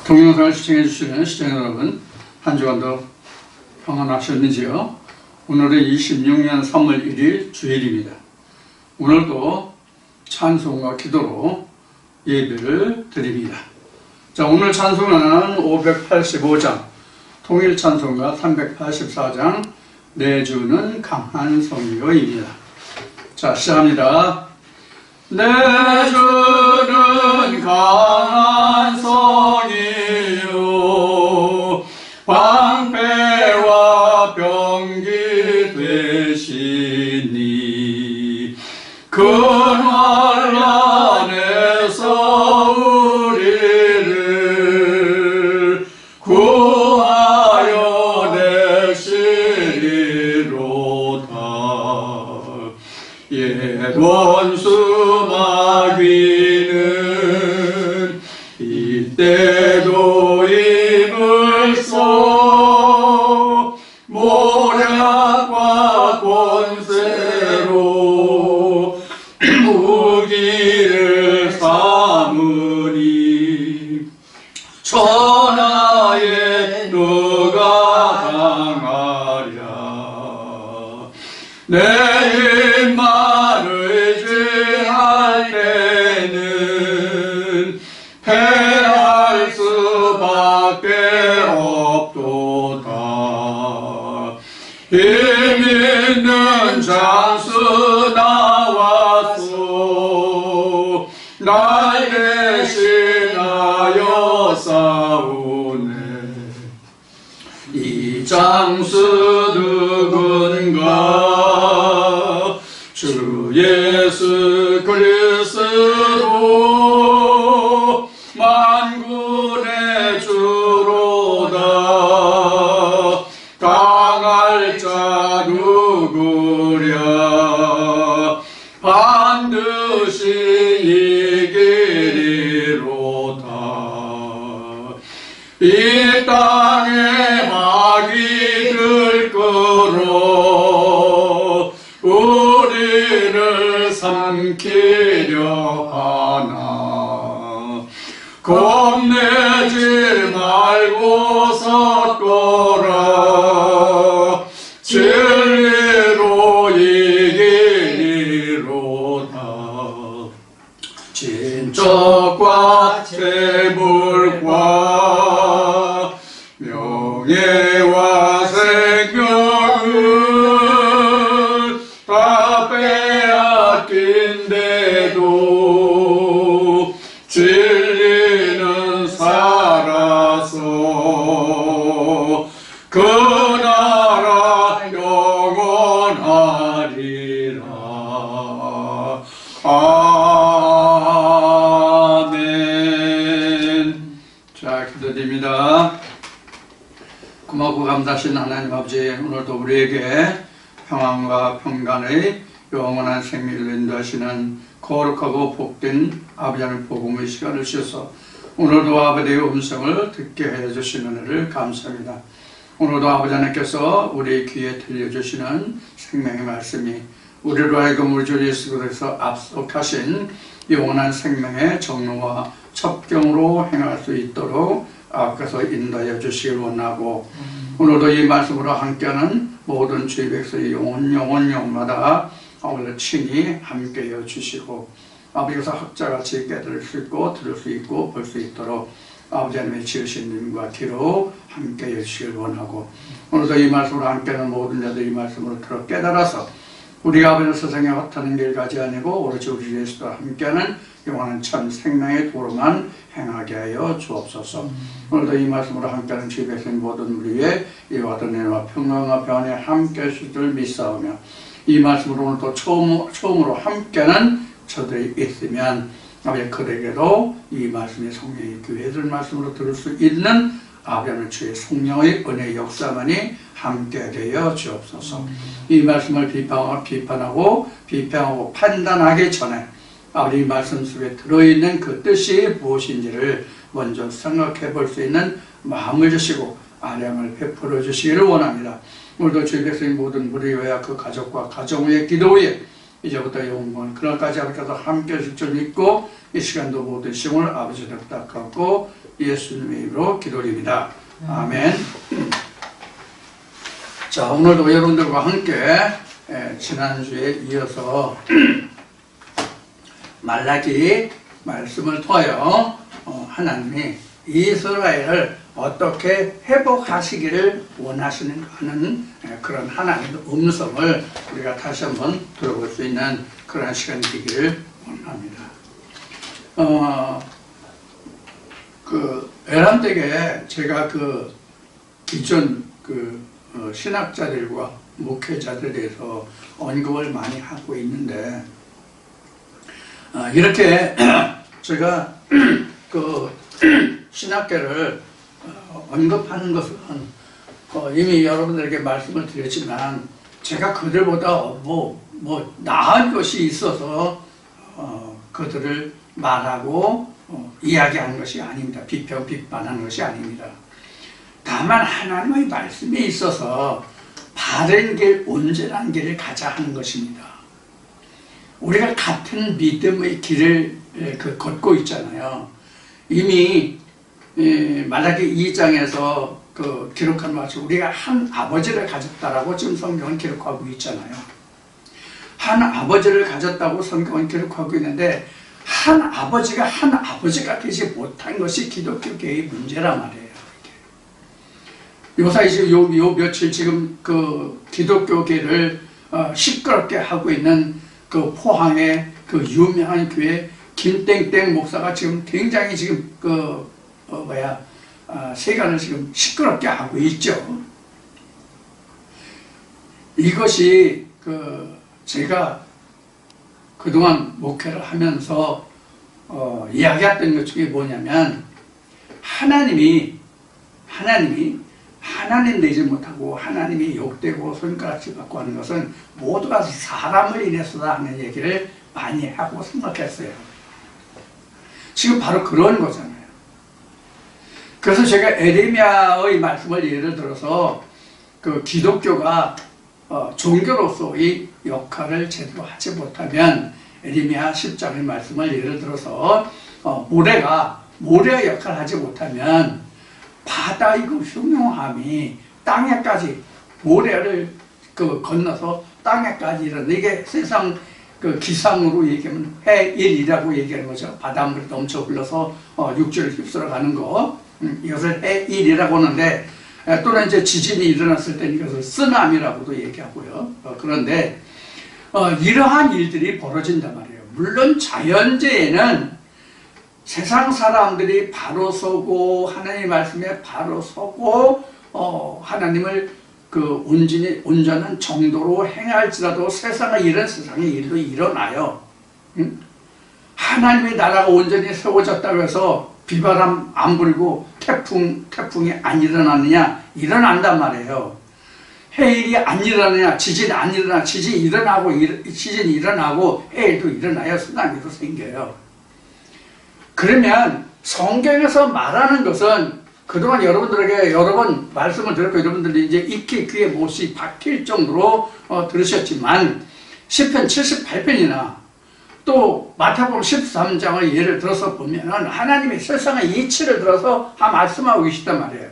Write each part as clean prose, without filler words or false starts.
동영상을 시청해주시는 시청자 여러분, 한 주간도 평안하셨는지요? 오늘은 26년 3월 1일 주일입니다. 오늘도 찬송과 기도로 예배를 드립니다. 자, 오늘 찬송은 585장, 통일 찬송가 384장, 내 주는 강한 성이요입니다. 자, 시작합니다. 내 주는 강한 성이요 방패와 병기 되시니 근환란에서 우리를 구하여 내시리로다. 원수 마귀는 이때도 입을 써 모략과 권세로 무기를 삼으니 천하에 누가 당하랴. 내 입만 의지할 때는 패할 수밖에 없도다. 힘 있는 장수 나와서 날 대신하여 싸우네. 이 장수 누군가? 주 예수 그리스도 만군의 주로다. 당할 자 누구랴? 반드시 이기리로다. 이 땅에 마귀들 끌어 우리를 삼키려 하나. 겁내지 말고 섰거라. 진리로 이기리로다. 진적과 재물과 명예와 생명을 다 빼앗긴데도 진리는 살아서 그 나라 영원하리라. 아멘. 자, 기도드립니다. 고맙고 감사하신 하나님 아버지, 오늘도 우리에게 평안과 평강의 영원한 생명을 인도하시는 거룩하고 복된 아버지 하나님 복음의 시간을 주셔서 오늘도 아버지의 음성을 듣게 해주시는 은혜를 감사합니다. 오늘도 아버지 하나님께서 우리 귀에 들려주시는 생명의 말씀이 우리로 하여금 우리 주 예수 그리스도에서 압속하신 영원한 생명의 정로와 첩경으로 행할 수 있도록 앞에서 인도하여 주시길 원하고, 오늘도 이 말씀으로 함께하는 모든 주의 백성의 영혼마다 오늘 친히 함께해 주시고, 아버지께서 학자같이 깨달을 수 있고 들을 수 있고 볼 수 있도록 아버지 하나님의 지으신 님과 뒤로 함께해 주시길 원하고, 오늘도 이 말씀으로 함께하는 모든 자들이 이 말씀으로 들어 깨달아서 우리가 아버지 세상에 헛하는 길 가지 아니고 오로지 우리 예수와 함께하는 영원한 참 생명의 도로만 행하게 하여 주옵소서. 오늘도 이 말씀으로 함께하는 주의 백성 모든 우리 위에 이와 같은 은혜와 평강과 평안에 함께 하실 줄 믿사오며, 이 말씀으로 오늘도 처음으로 함께하는 저들이 있으면 아버지 그들에게도 이 말씀이 성령의 교회들 말씀으로 들을 수 있는 아버지 하나님 주의 성령의 은혜의 역사만이 함께하게 하여 주옵소서. 이 말씀을 비판하고 판단하기 전에 아버지 이 말씀 속에 들어있는 그 뜻이 무엇인지를 먼저 생각해 볼 수 있는 마음을 주시고 아량을 베풀어 주시기를 원합니다. 오늘도 주의 백성의 모든 무리와 그 가족과 가정 위에 기도 위에 이제부터 영원 그날까지 아버지께서 함께 하실 줄 믿고 이 시간도 모든 시험을 아버지를 부탁하고 예수님의 이름으로 기도드립니다. 아멘. 자, 오늘도 여러분들과 함께 지난주에 이어서 말라기 말씀을 통하여 하나님이 이스라엘을 어떻게 회복하시기를 원하시는가 하는 그런 하나님의 음성을 우리가 다시 한번 들어볼 수 있는 그런 시간이 되기를 원합니다. 에람댁에 제가 기존 신학자들과 목회자들에 대해서 언급을 많이 하고 있는데, 이렇게 제가 신학계를 언급하는 것은 이미 여러분들에게 말씀을 드렸지만, 제가 그들보다 나은 것이 있어서 그들을 말하고 이야기하는 것이 아닙니다. 비판하는 것이 아닙니다. 다만 하나님의 말씀에 있어서 바른 길, 온전한 길을 가자 하는 것입니다. 우리가 같은 믿음의 길을 걷고 있잖아요. 이미 말라기 2장에서 기록한 것처럼 우리가 한 아버지를 가졌다라고 지금 성경은 기록하고 있잖아요. 한 아버지를 가졌다고 성경은 기록하고 있는데, 한 아버지가 되지 못한 것이 기독교계의 문제란 말이에요. 요사이 요 며칠 지금 기독교계를 시끄럽게 하고 있는 포항의 유명한 교회 김땡땡 목사가 지금 굉장히 지금 세간을 지금 시끄럽게 하고 있죠. 이것이 제가 그동안 목회를 하면서 이야기했던 것 중에 뭐냐면, 하나님이 하나님 되지 못하고 하나님이 욕되고 손가락질 받고 하는 것은 모두가 사람을 인해서다 하는 얘기를 많이 하고 생각했어요. 지금 바로 그런 거잖아요. 그래서 제가 에레미야의 말씀을 예를 들어서 기독교가 종교로서의 역할을 제대로 하지 못하면, 에레미야 10장의 말씀을 예를 들어서 모래의 역할을 하지 못하면 바다의 흉흉함이 땅에까지, 모래를 건너서 땅에까지 이르는데, 이게 세상 기상으로 얘기하면 해일이라고 얘기하는 거죠. 바닷물이 넘쳐 흘러서 육지를 휩쓸어 가는 거, 이것을 해일이라고 하는데, 또는 이제 지진이 일어났을 때 이것을 쓰나미라고도 얘기하고요. 그런데 이러한 일들이 벌어진단 말이에요. 물론 자연재해는 세상 사람들이 바로 서고 하나님의 말씀에 바로 서고 하나님을 온전한 정도로 행할지라도 이런 세상의 일도 일어나요. 하나님의 나라가 온전히 세워졌다고 해서 비바람 안 불고 태풍이 안 일어나느냐? 일어난단 말이에요. 해일이 안 일어나느냐? 지진이 안 일어나. 지진이 일어나고 해일도 일어나요. 쓰나미도 생겨요. 그러면 성경에서 말하는 것은, 그동안 여러분들에게 여러 번 말씀을 드렸고 여러분들이 이제 익히 귀에 못이 박힐 정도로 들으셨지만, 시편 78편이나 또 마태복음 13장을 예를 들어서 보면은 하나님이 세상의 이치를 들어서 말씀하고 계시단 말이에요.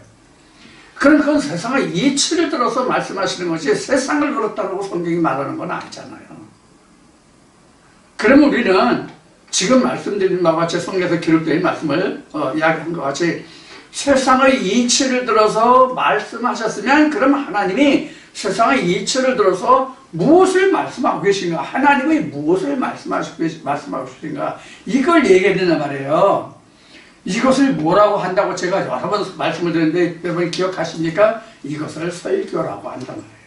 그건 세상의 이치를 들어서 말씀하시는 것이 세상을 그렇다고 성경이 말하는 건 아니잖아요. 그러면 우리는 지금 말씀드린 바와 같이 성경에서 기록된 말씀을 이야기한 것 같이 세상의 이치를 들어서 말씀하셨으면, 그럼 하나님이 세상의 이치를 들어서 무엇을 말씀하고 계신가? 하나님이 무엇을 말씀하고 계신가? 이걸 얘기해야 된단 말이에요. 이것을 뭐라고 한다고 제가 여러 번 말씀을 드렸는데 여러분 기억하십니까? 이것을 설교라고 한단 말이에요.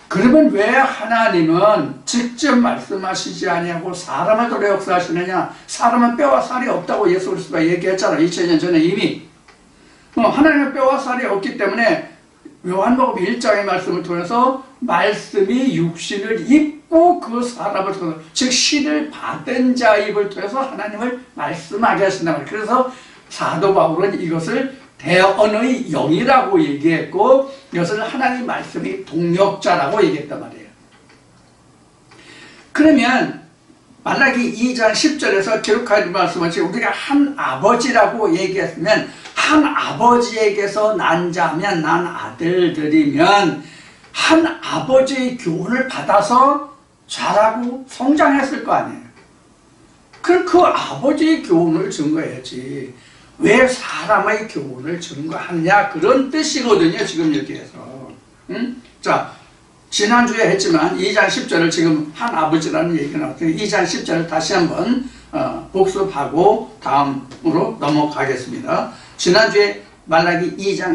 그러면 왜 하나님은 직접 말씀하시지 아니하고 사람을 도래 역사하시느냐? 사람은 뼈와 살이 없다고 예수 그리스도가 얘기했잖아요. 2000년 전에 이미. 하나님은 뼈와 살이 없기 때문에 요한복음 1장의 말씀을 통해서 말씀이 육신을 입고 그 사람을 통해서, 즉 신을 받은 자 입을 통해서 하나님을 말씀하게 하신단 말이에요. 그래서 사도 바울은 이것을 대언의 영이라고 얘기했고, 이것을 하나님 말씀이 동역자라고 얘기했단 말이에요. 그러면 말라기 2장 10절에서 기록하는 말씀은 우리가 한 아버지라고 얘기했으면 한 아버지에게서 난 자면 난 아들들이면 한 아버지의 교훈을 받아서 자라고 성장했을 거 아니에요. 그럼 그 아버지의 교훈을 증거해야지 왜 사람의 교훈을 증거하느냐 그런 뜻이거든요. 지금 여기에서. 자, 지난주에 했지만 2장 10절을 지금 한 아버지라는 얘기가 나왔어요. 2장 10절을 다시 한번 복습하고 다음으로 넘어가겠습니다. 지난주에 말라기 2장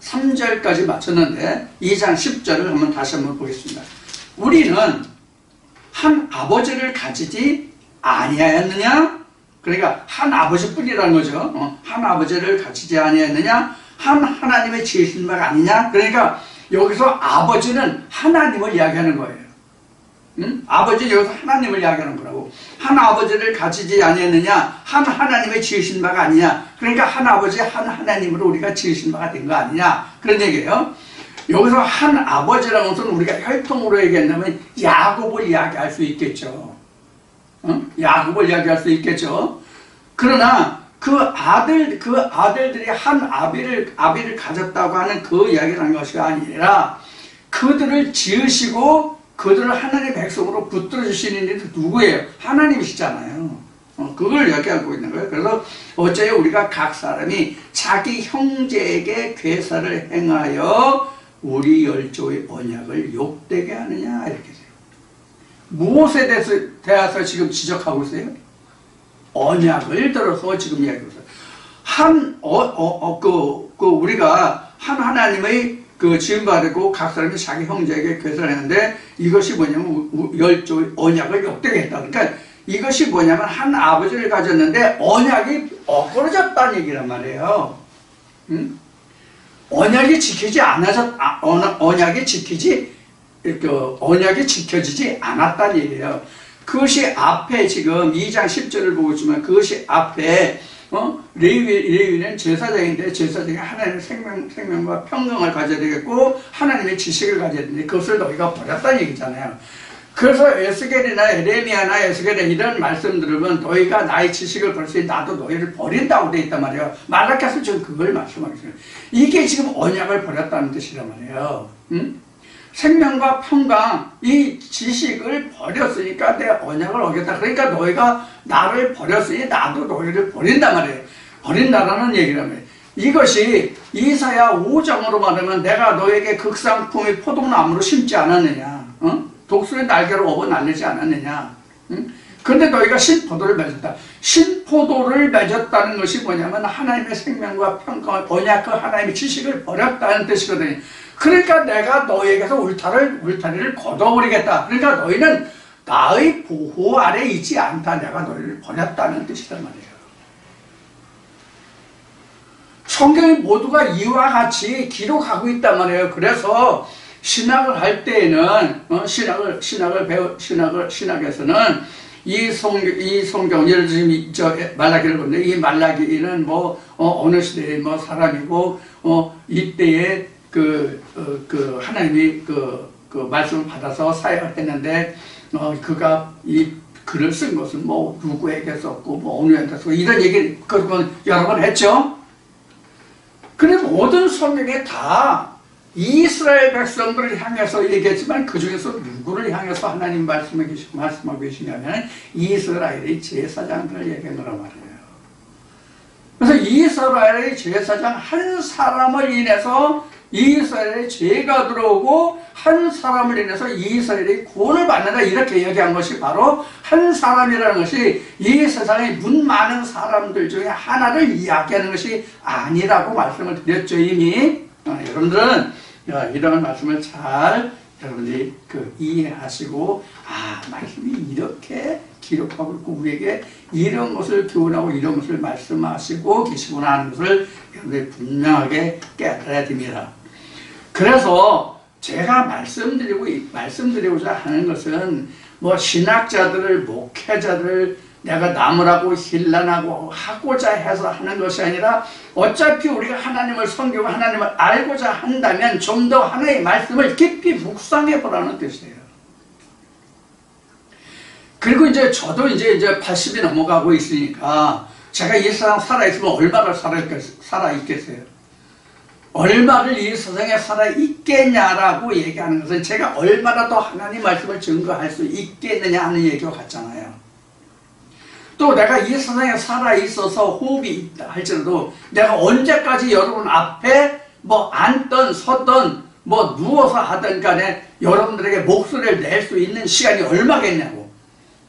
13절까지 마쳤는데 2장 10절을 한번 다시 한번 보겠습니다. 우리는 한 아버지를 가지지 아니하였느냐? 그러니까 한 아버지뿐이라는 거죠. 한 아버지를 가지지 아니하였느냐? 한 하나님의 지으신 바가 아니냐? 그러니까 여기서 아버지는 하나님을 이야기하는 거예요. 아버지는 여기서 하나님을 이야기하는 거라고. 한 아버지를 가지지 아니했느냐? 한 하나님의 지으신 바가 아니냐? 그러니까 한 아버지, 한 하나님으로 우리가 지으신 바가 된 거 아니냐? 그런 얘기예요. 여기서 한 아버지라는 것은 우리가 혈통으로 얘기한다면 야곱을 이야기할 수 있겠죠. 야곱을 이야기할 수 있겠죠. 그러나 그 아들들이 한 아비를 가졌다고 하는 그 이야기를 한 것이 아니라 그들을 지으시고 그들을 하나님의 백성으로 붙들어 주시는 이는 누구예요? 하나님이시잖아요. 그걸 이야기하고 있는 거예요. 그래서 어째 우리가 각 사람이 자기 형제에게 괴사를 행하여 우리 열조의 언약을 욕되게 하느냐 이렇게 돼요. 무엇에 대해서 지금 지적하고 있어요? 언약을 들어서 지금 이야기하고 있어요. 우리가 한 하나님의 지음받고 각 사람이 자기 형제에게 괴사를 했는데 이것이 뭐냐면 열조의 언약을 욕되게 했다. 그러니까 이것이 뭐냐면 한 아버지를 가졌는데 언약이 엎어졌다는 얘기란 말이에요. 언약이 지켜지지 않았다는 얘기예요. 그것이 앞에 지금 2장 10절을 보고 있지만 그것이 앞에 레위는 제사장인데 제사장이 하나님의 생명과 평강을 가져야 되겠고 하나님의 지식을 가져야 되는데 그것을 너희가 버렸다는 얘기잖아요. 그래서 에스겔이나 에레미야나 에스겔이나 이런 말씀 들으면 너희가 나의 지식을 버렸으니 나도 너희를 버린다고 되어 있단 말이에요. 말라기서 지금 그걸 말씀하겠습니다. 이게 지금 언약을 버렸다는 뜻이란 말이에요. 생명과 평강, 이 지식을 버렸으니까 내 언약을 어겼다. 그러니까 너희가 나를 버렸으니 나도 너희를 버린단 말이에요. 버린다라는 얘기란 말이에요. 이것이 이사야 5장으로 말하면 내가 너에게 극상품의 포도나무로 심지 않았느냐? 독수리 날개로 업어 날리지 않았느냐? 그런데 너희가 신포도를 맺었다. 신포도를 맺었다는 것이 뭐냐면 하나님의 생명과 평강을 언약 그 하나님의 지식을 버렸다는 뜻이거든요. 그러니까 내가 너희에게서 울타리를 걷어버리겠다. 그러니까 너희는 나의 보호 아래 있지 않다. 내가 너희를 버렸다는 뜻이란 말이에요. 성경이 모두가 이와 같이 기록하고 있단 말이에요. 그래서 신학을 할 때에는 신학에서는 이 성경 예를 들면 말라기를 보는데 이 말라기는 어느 시대의 사람이고 이때에 하나님이 그 말씀을 받아서 사역을 했는데 그가 이 글을 쓴 것은 누구에게 썼고 어느한테 썼고 이런 얘기 그건 여러 번 했죠. 근데 모든 성경에 다 이스라엘 백성들을 향해서 얘기했지만 그 중에서 누구를 향해서 하나님 말씀하고 계시냐면 이스라엘의 제사장들을 얘기한 거란 말이에요. 그래서 이스라엘의 제사장 한 사람을 인해서 이스라엘의 죄가 들어오고 한 사람을 인해서 이스라엘이 구원을 받는다 이렇게 얘기한 것이 바로 한 사람이라는 것이 이 세상에 문 많은 사람들 중에 하나를 이야기하는 것이 아니라고 말씀을 드렸죠 이미. 여러분들은 이런 말씀을 잘 여러분들이 이해하시고 말씀이 이렇게 기록하고 있고 우리에게 이런 것을 교훈하고 이런 것을 말씀하시고 계시구나 하는 것을 여러분들이 분명하게 깨달아야 됩니다. 그래서 제가 말씀드리고자 하는 것은 신학자들을 목회자들을 내가 나무라고 힐난하고 하고자 해서 하는 것이 아니라 어차피 우리가 하나님을 섬기고 하나님을 알고자 한다면 좀 더 하나님의 말씀을 깊이 묵상해 보라는 뜻이에요. 그리고 이제 저도 이제 80이 넘어가고 있으니까 제가 이 세상 살아있으면 얼마나 살아있겠어요? 얼마를 이 세상에 살아있겠냐라고 얘기하는 것은 제가 얼마나 더 하나님 말씀을 증거할 수 있겠느냐 하는 얘기와 같잖아요. 또 내가 이 세상에 살아있어서 호흡이 있다 할지라도 내가 언제까지 여러분 앞에 뭐 앉든 서든 뭐 누워서 하든 간에 여러분들에게 목소리를 낼 수 있는 시간이 얼마겠냐고.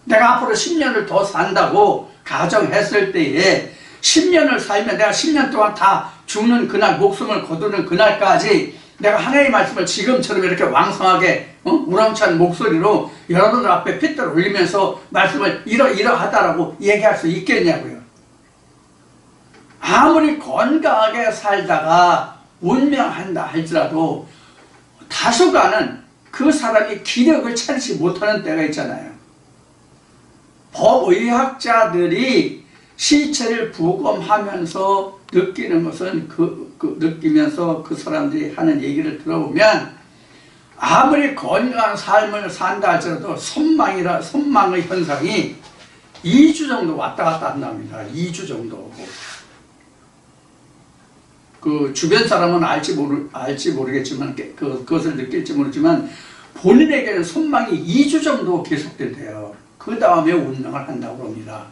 내가 앞으로 10년을 더 산다고 가정했을 때에 10년을 살면 내가 10년 동안 다 죽는 그날, 목숨을 거두는 그날까지 내가 하나님의 말씀을 지금처럼 이렇게 왕성하게 우렁찬 목소리로 여러분들 앞에 핏대를 올리면서 말씀을 이러하다라고 얘기할 수 있겠냐고요. 아무리 건강하게 살다가 운명한다 할지라도 다소간은 그 사람이 기력을 차리지 못하는 때가 있잖아요. 법의학자들이 시체를 부검하면서 느끼는 것은 느끼면서 그 사람들이 하는 얘기를 들어보면 아무리 건강한 삶을 산다 할지라도 선망의 현상이 2주 정도 왔다 갔다 한답니다. 2주 정도. 그 주변 사람은 알지 모르겠지만 그것을 느낄지 모르지만 본인에게는 선망이 2주 정도 계속된대요. 그 다음에 운명을 한다고 합니다.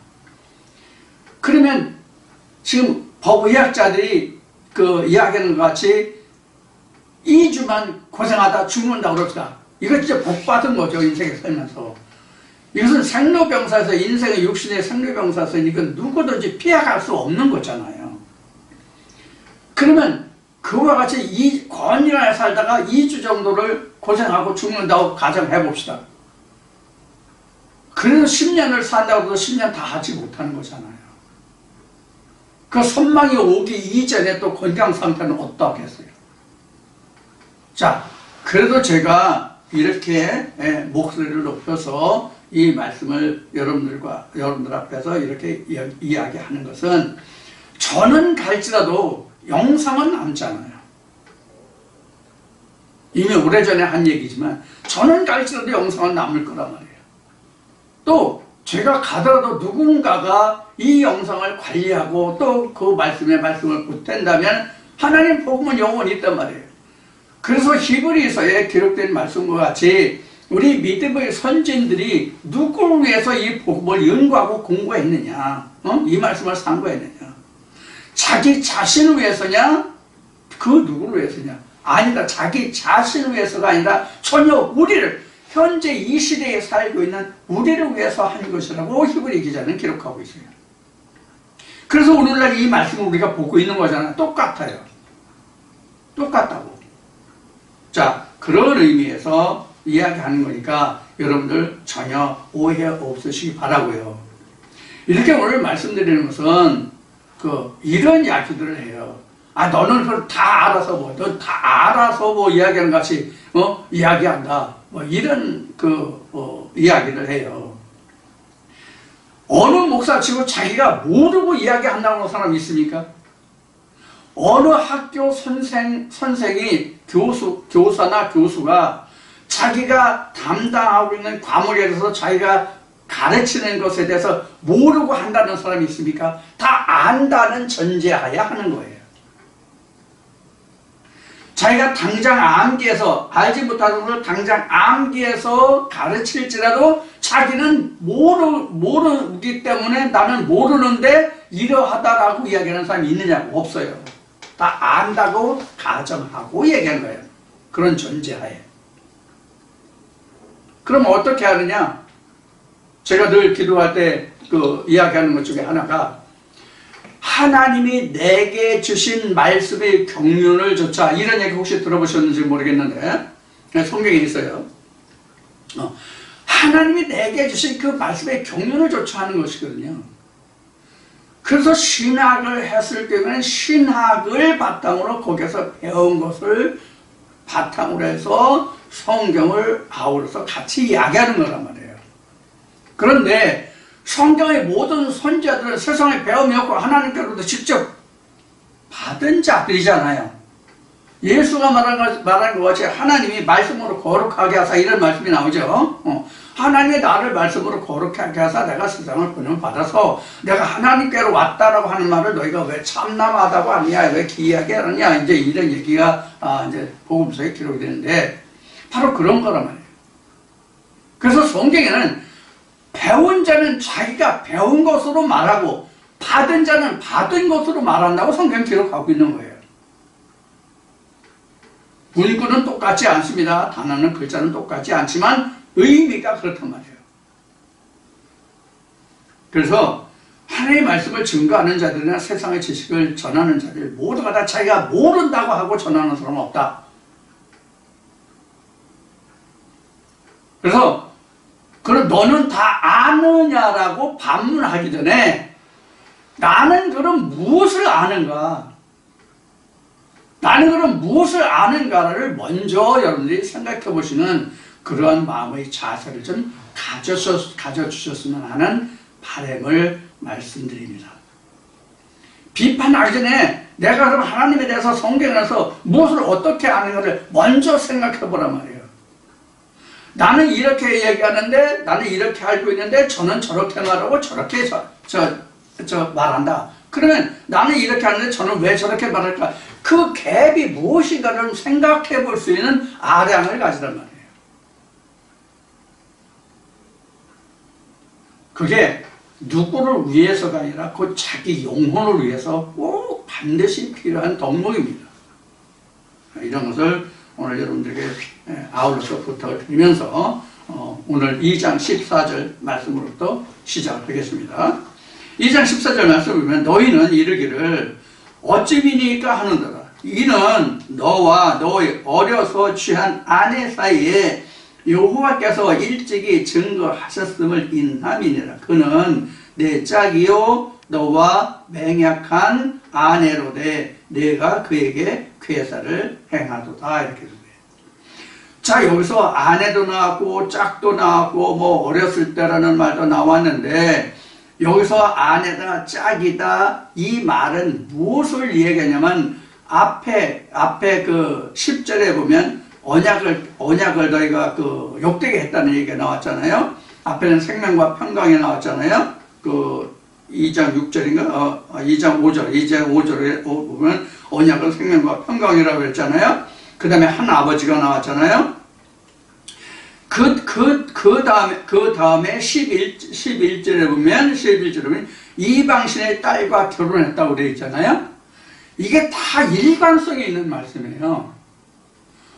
그러면 지금 법의학자들이 이야기하는 것 같이 2주만 고생하다 죽는다고 그럽시다. 이거 진짜 복받은 거죠. 인생에 살면서. 이것은 생로병사에서 인생의 육신의 생로병사에서 이건 누구든지 피해갈 수 없는 거잖아요. 그러면 그와 같이 건강하게 살다가 2주 정도를 고생하고 죽는다고 가정해봅시다. 그래서 10년을 산다고 해도 10년 다 하지 못하는 거잖아요. 그 선망이 오기 이전에 또 건강 상태는 어떠하겠어요? 자, 그래도 제가 이렇게 목소리를 높여서 이 말씀을 여러분들 앞에서 이렇게 이야기하는 것은 저는 갈지라도 영상은 남잖아요. 이미 오래전에 한 얘기지만 저는 갈지라도 영상은 남을 거란 말이에요. 또 제가 가더라도 누군가가 이 영상을 관리하고 또 그 말씀을 보탠다면 하나님 복음은 영원히 있단 말이에요. 그래서 히브리서에 기록된 말씀과 같이 우리 믿음의 선진들이 누구를 위해서 이 복음을 연구하고 공부했느냐, 이 말씀을 상고했느냐, 자기 자신을 위해서냐, 그 누구를 위해서냐, 아니다, 자기 자신을 위해서가 아니라 전혀 우리를, 현재 이 시대에 살고 있는 우리를 위해서 하는 것이라고 히브리 기자는 기록하고 있어요. 그래서 오늘날 이 말씀을 우리가 보고 있는 거잖아요. 똑같아요. 똑같다고. 자, 그런 의미에서 이야기하는 거니까 여러분들 전혀 오해 없으시기 바라고요. 이렇게 오늘 말씀드리는 것은 이런 이야기들을 해요. 아, 너는 그걸 다 알아서 넌 다 알아서 이야기하는 것이 이야기한다. 이런 이야기를 해요. 어느 목사치고 자기가 모르고 이야기한다고 하는 사람이 있습니까? 어느 학교 선생이 교사나 교수가 자기가 담당하고 있는 과목에 대해서 자기가 가르치는 것에 대해서 모르고 한다는 사람이 있습니까? 다 안다는 전제하에 하는 거예요. 자기가 당장 암기해서 알지 못하는 것을 당장 암기해서 가르칠지라도 자기는 모르기 때문에 나는 모르는데 이러하다라고 이야기하는 사람이 있느냐고 없어요. 다 안다고 가정하고 얘기하는 거예요. 그런 전제하에. 그럼 어떻게 하느냐? 제가 늘 기도할 때 이야기하는 것 중에 하나가 하나님이 내게 주신 말씀의 경륜을 조차, 이런 얘기 혹시 들어보셨는지 모르겠는데 성경에 있어요. 하나님이 내게 주신 그 말씀의 경륜을 조차 하는 것이거든요. 그래서 신학을 했을 때는 신학을 바탕으로 거기서 배운 것을 바탕으로 해서 성경을 아우러서 같이 이야기하는 거란 말이에요. 그런데 성경의 모든 선지자들은 세상에 배움이 없고 하나님께로부터 직접 받은 자들이잖아요. 예수가 말한 것 같이 하나님이 말씀으로 거룩하게 하사, 이런 말씀이 나오죠. 하나님의 나를 말씀으로 거룩하게 하사 내가 세상을 구원받아서 내가 하나님께로 왔다라고 하는 말을 너희가 왜 참남하다고 하느냐, 왜 기이하게 하느냐, 이제 이런 얘기가 이제 복음서에 기록이 되는데 바로 그런 거란 말이에요. 그래서 성경에는 배운 자는 자기가 배운 것으로 말하고 받은 자는 받은 것으로 말한다고 성경 기록하고 있는 거예요. 문구는 똑같지 않습니다. 단어는 글자는 똑같지 않지만 의미가 그렇단 말이에요. 그래서 하나님의 말씀을 증거하는 자들이나 세상의 지식을 전하는 자들 모두가 다 자기가 모른다고 하고 전하는 사람은 없다. 그래서 그럼 너는 다 아느냐라고 반문하기 전에 나는 그럼 무엇을 아는가? 나는 그럼 무엇을 아는가를 먼저 여러분들이 생각해 보시는 그러한 마음의 자세를 좀 가져주셨으면 하는 바람을 말씀드립니다. 비판하기 전에 내가 그럼 하나님에 대해서 성경에서 무엇을 어떻게 아는가를 먼저 생각해 보란 말이에요. 나는 이렇게 얘기하는데 나는 이렇게 알고 있는데 저는 저렇게 말하고 저렇게 말한다. 그러면 나는 이렇게 하는데 저는 왜 저렇게 말할까? 그 갭이 무엇인가를 생각해 볼 수 있는 아량을 가지란 말이에요. 그게 누구를 위해서가 아니라 그 자기 영혼을 위해서 꼭 반드시 필요한 덕목입니다. 이런 것을 오늘 여러분들에게 아울러서 부탁을 드리면서 오늘 2장 14절 말씀으로부터 시작하겠습니다. 2장 14절 말씀을 보면 너희는 이르기를 어찌미니까 하는도다. 이는 너와 너의 어려서 취한 아내 사이에 여호와께서 일찍이 증거하셨음을 인함이니라. 그는 내 짝이요 너와 맹약한 아내로되 내가 그에게 괴사를 행하도다. 이렇게 돼요. 자, 여기서 아내도 나왔고 짝도 나왔고 뭐 어렸을 때라는 말도 나왔는데 여기서 아내다 짝이다 이 말은 무엇을 얘기하냐면 앞에 그 10절에 보면 언약을 너희가 그 욕되게 했다는 얘기가 나왔잖아요. 앞에는 생명과 평강이 나왔잖아요. 그 2장 6절인가? 2장 5절에 보면 언약을 생명과 평강이라고 했잖아요. 그 다음에 한 아버지가 나왔잖아요. 그 다음에 11절에 보면 이방신의 딸과 결혼했다고 되어 있잖아요. 이게 다 일관성이 있는 말씀이에요.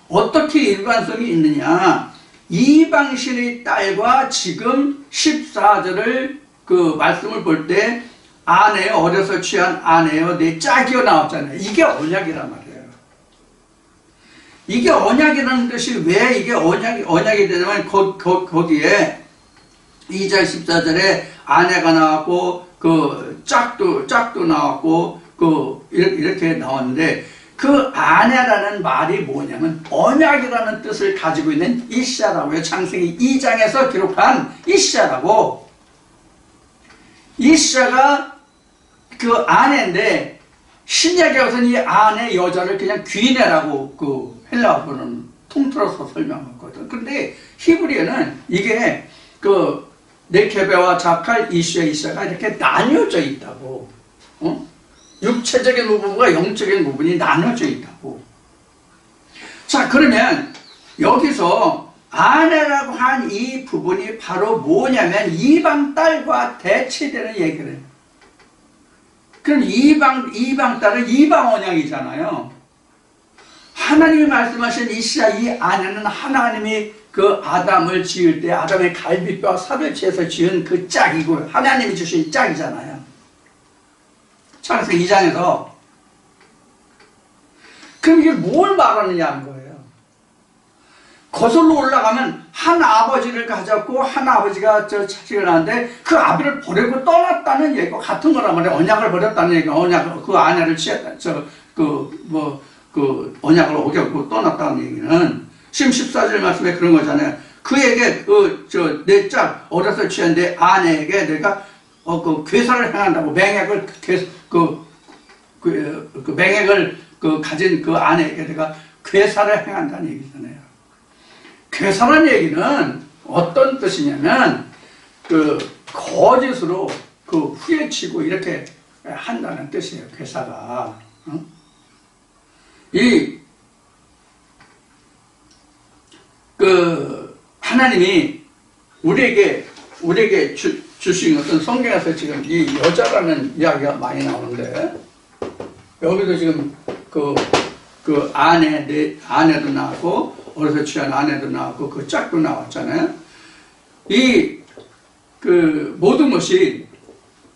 어떻게 일관성이 있느냐? 이방신의 딸과 지금 14절을 그 말씀을 볼 때 아내 어려서 취한 아내여 내 짝이여 나왔잖아요. 이게 언약이란 말이에요. 이게 언약이라는 뜻이 왜 이게 언약이 되냐면 거기에 2절 14절에 아내가 나왔고 그 짝도 나왔고 그 이렇게 나왔는데 그 아내라는 말이 뭐냐면 언약이라는 뜻을 가지고 있는 이시아라고요. 창세기 2장에서 기록한 이시아라고. 이시아가 그 아내인데 신약에 와서는 이 아내 여자를 그냥 귀내라고 그 헬라어로는 통틀어서 설명했거든. 그런데 히브리어는 이게 그 네케베와 자칼 이시아가 이렇게 나뉘어져 있다고. 육체적인 부분과 영적인 부분이 나눠져 있다고. 자, 그러면 여기서 아내라고 한 이 부분이 바로 뭐냐면 이방 딸과 대치되는 얘기를 해요. 그럼 이방 딸은 이방 언약이잖아요. 하나님이 말씀하신 이시아 이 아내는 하나님이 그 아담을 지을 때 아담의 갈비뼈와 살을 취해서 지은 그 짝이고 하나님이 주신 짝이잖아요. 창세기 2장에서. 그럼 이게 뭘 말하느냐 하는 거예요. 거슬러 올라가면 한 아버지를 가졌고 한 아버지가 자식을 낳았는데 그 아비를 버리고 떠났다는 얘기가 같은 거란 말이에요. 언약을 버렸다는 얘기가 그 아내를 취했다. 언약을 어겼고 떠났다는 얘기는 지금 14절 말씀에 그런 거잖아요. 그에게 내 짝 어려서 취한 내 아내에게 내가 그 괴사를 행한다고 맹약을 맹약을 가진 그 아내에게 내가 괴사를 행한다는 얘기잖아요. 괴사란 얘기는 어떤 뜻이냐면 그 거짓으로 그 후려치고 이렇게 한다는 뜻이에요. 괴사가. 그 하나님이 우리에게 주신 것은 성경에서 지금 이 여자라는 이야기가 많이 나오는데, 여기도 지금 그 아내도 나왔고, 어려서 취한 아내도 나왔고, 그 짝도 나왔잖아요. 그 모든 것이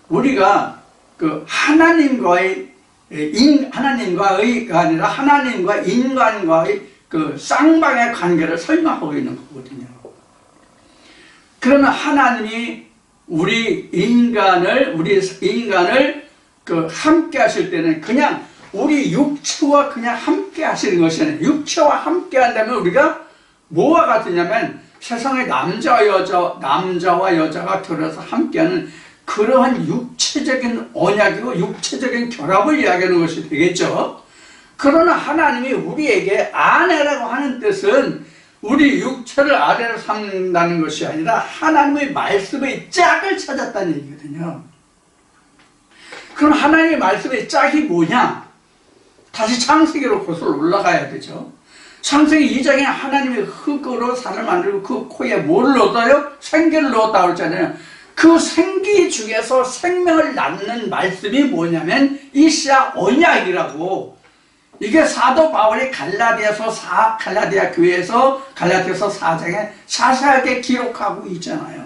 우리가 그 하나님과의 아니라 하나님과 인간과의 그 쌍방의 관계를 설명하고 있는 거거든요. 그러면 하나님이 우리 인간을 그 함께 하실 때는 그냥 우리 육체와 그냥 함께 하시는 것이 아니라, 육체와 함께 한다면 우리가 뭐와 같으냐면 세상의 남자와 여자가 들어서 함께하는 그러한 육체적인 언약이고 육체적인 결합을 이야기하는 것이 되겠죠. 그러나 하나님이 우리에게 아내라고 하는 뜻은 우리 육체를 아내로 삼는다는 것이 아니라 하나님의 말씀의 짝을 찾았다는 얘기거든요. 그럼 하나님의 말씀의 짝이 뭐냐? 다시 창세기로 거슬러 올라가야 되죠. 창세기 2장에 하나님이 흙으로 산을 만들고 그 코에 뭐를 넣었어요? 생기를 넣었다고 그랬잖아요. 그 생기 중에서 생명을 낳는 말씀이 뭐냐면 이시야 언약이라고. 이게 사도 바울이 갈라디아 교회에서 갈라디아서 4장에 자세하게 기록하고 있잖아요.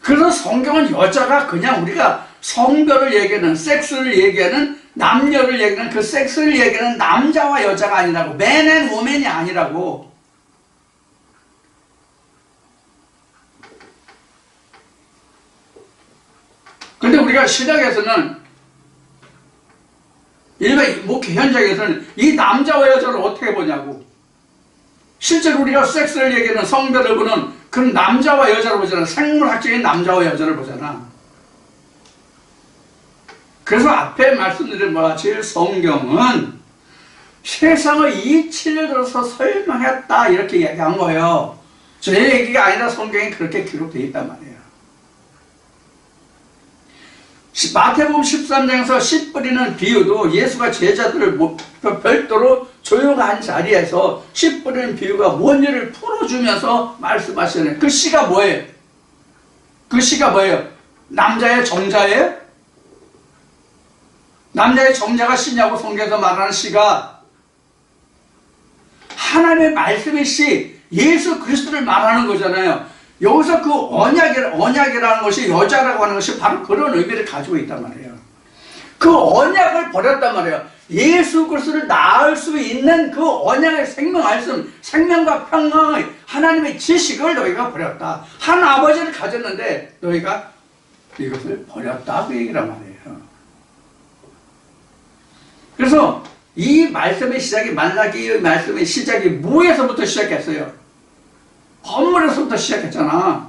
그래서 성경은 여자가 그냥 우리가 성별을 얘기하는, 섹스를 얘기하는, 남녀를 얘기하는, 그 섹스를 얘기하는 남자와 여자가 아니라고, 맨 앤 woman이 아니라고. 근데 우리가 신학에서는, 일반 목회 현장에서는 이 남자와 여자를 어떻게 보냐고. 실제로 우리가 섹스를 얘기하는, 성별을 보는 그런 남자와 여자를 보잖아. 생물학적인 남자와 여자를 보잖아. 그래서 앞에 말씀드린 바와 같이 성경은 세상의 이치를 들어서 설명했다 이렇게 얘기한 거예요. 제 얘기가 아니라 성경에 그렇게 기록되어 있단 말이에요. 마태복음 13장에서 씨 뿌리는 비유도 예수가 제자들을 별도로 조용한 자리에서 씨 뿌리는 비유가 뭔지를 풀어주면서 말씀하시는, 그 씨가 뭐예요? 그 씨가 뭐예요? 남자의 정자예요? 남자의 정자가 씨냐고 성경에서 말하는 씨가 하나님의 말씀의 씨, 예수 그리스도를 말하는 거잖아요. 여기서 그 언약이라는 것이, 여자라고 하는 것이 바로 그런 의미를 가지고 있단 말이에요. 그 언약을 버렸단 말이에요. 예수 그리스도를 낳을 수 있는 그 언약의 생명과 평강의 하나님의 지식을 너희가 버렸다. 한 아버지를 가졌는데 너희가 이것을 버렸다, 그 얘기란 말이에요. 그래서 이 말씀의 시작이, 말라기의 말씀의 시작이 뭐에서부터 시작했어요? 헌물에서부터 시작했잖아.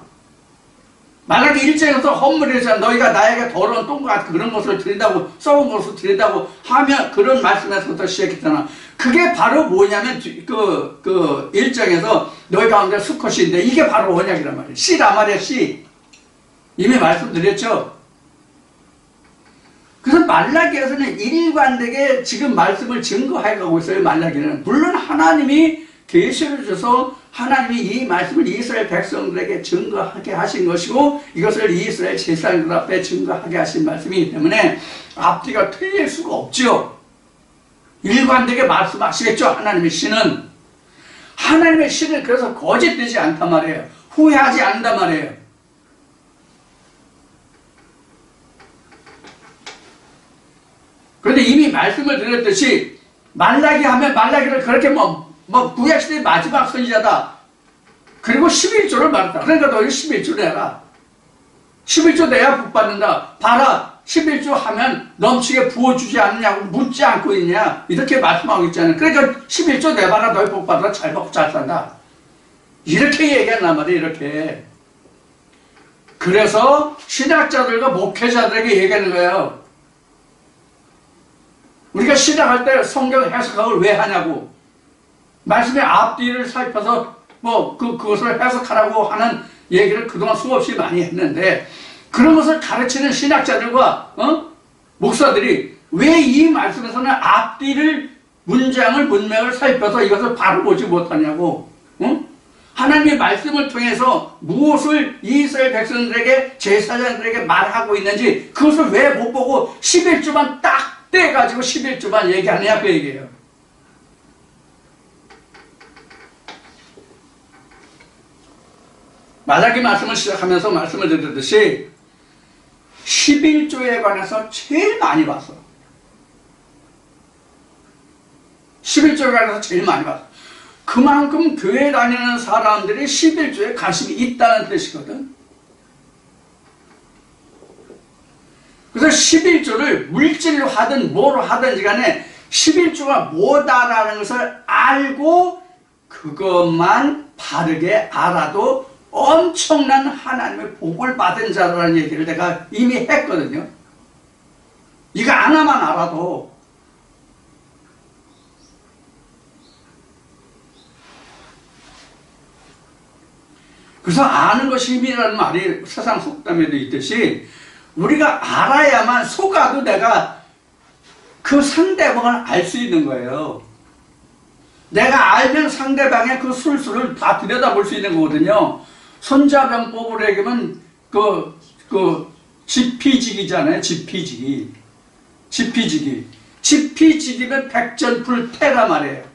말라기 1장에서 헌물에서 너희가 나에게 더러운 똥과 같은 그런 것을 드린다고, 썩은 것을 드린다고 하면 그런 말씀에서부터 시작했잖아. 그게 바로 뭐냐면 그 1장에서 너희 가운데 수컷인데 이게 바로 언약이란 말이에요. 씨란 말이에요. 씨. 이미 말씀드렸죠. 그래서 말라기에서는 일관되게 지금 말씀을 증거해가고 있어요. 말라기는 물론 하나님이 계시를 줘서 하나님이 이 말씀을 이스라엘 백성들에게 증거하게 하신 것이고, 이것을 이스라엘 제사장들 앞에 증거하게 하신 말씀이기 때문에 앞뒤가 틀릴 수가 없죠. 일관되게 말씀하시겠죠. 하나님의 신은. 하나님의 신은 그래서 거짓되지 않단 말이에요. 후회하지 않는단 말이에요. 그런데 이미 말씀을 드렸듯이 말라기 하면 말라기를 그렇게 구약시대의 마지막 선지자다. 그리고 11조를 말했다. 그러니까 너희 11조 내라. 11조 내야 복 받는다. 봐라. 11조 하면 넘치게 부어주지 않느냐고 묻지 않고 있냐. 이렇게 말씀하고 있잖아요. 그러니까 11조 내봐라. 너희 복 받아. 잘 먹고 잘 산다. 이렇게 얘기한단 말이에요. 이렇게. 그래서 신학자들과 목회자들에게 얘기하는 거예요. 우리가 신학할 때 성경 해석을 왜 하냐고. 말씀의 앞뒤를 살펴서 그것을 해석하라고 하는 얘기를 그동안 수없이 많이 했는데, 그런 것을 가르치는 신학자들과, 목사들이 왜 이 말씀에서는 앞뒤를, 문장을, 문맥을 살펴서 이것을 바로 보지 못하냐고, 하나님의 말씀을 통해서 무엇을 이스라엘 백성들에게, 제사장들에게 말하고 있는지 그것을 왜 못 보고 11조만 딱 떼가지고 11조만 얘기하느냐 그 얘기예요. 말라기 말씀을 시작하면서 말씀을 드렸듯이 11조에 관해서 제일 많이 봤어. 11조에 관해서 제일 많이 봤어. 그만큼 교회 다니는 사람들이 11조에 관심이 있다는 뜻이거든. 그래서 11조를 물질로 하든 뭐로 하든지 간에 11조가 뭐다라는 것을 알고 그것만 바르게 알아도 엄청난 하나님의 복을 받은 자라는 얘기를 내가 이미 했거든요. 이거 하나만 알아도. 그래서 아는 것이 힘이라는 말이 세상 속담에도 있듯이 우리가 알아야만 속아도 내가 그 상대방을 알 수 있는 거예요. 내가 알면 상대방의 그 술수를 다 들여다볼 수 있는 거거든요. 손자병법으로 얘기하면 지피지기잖아요. 지피지기면 백전불태란 말이에요.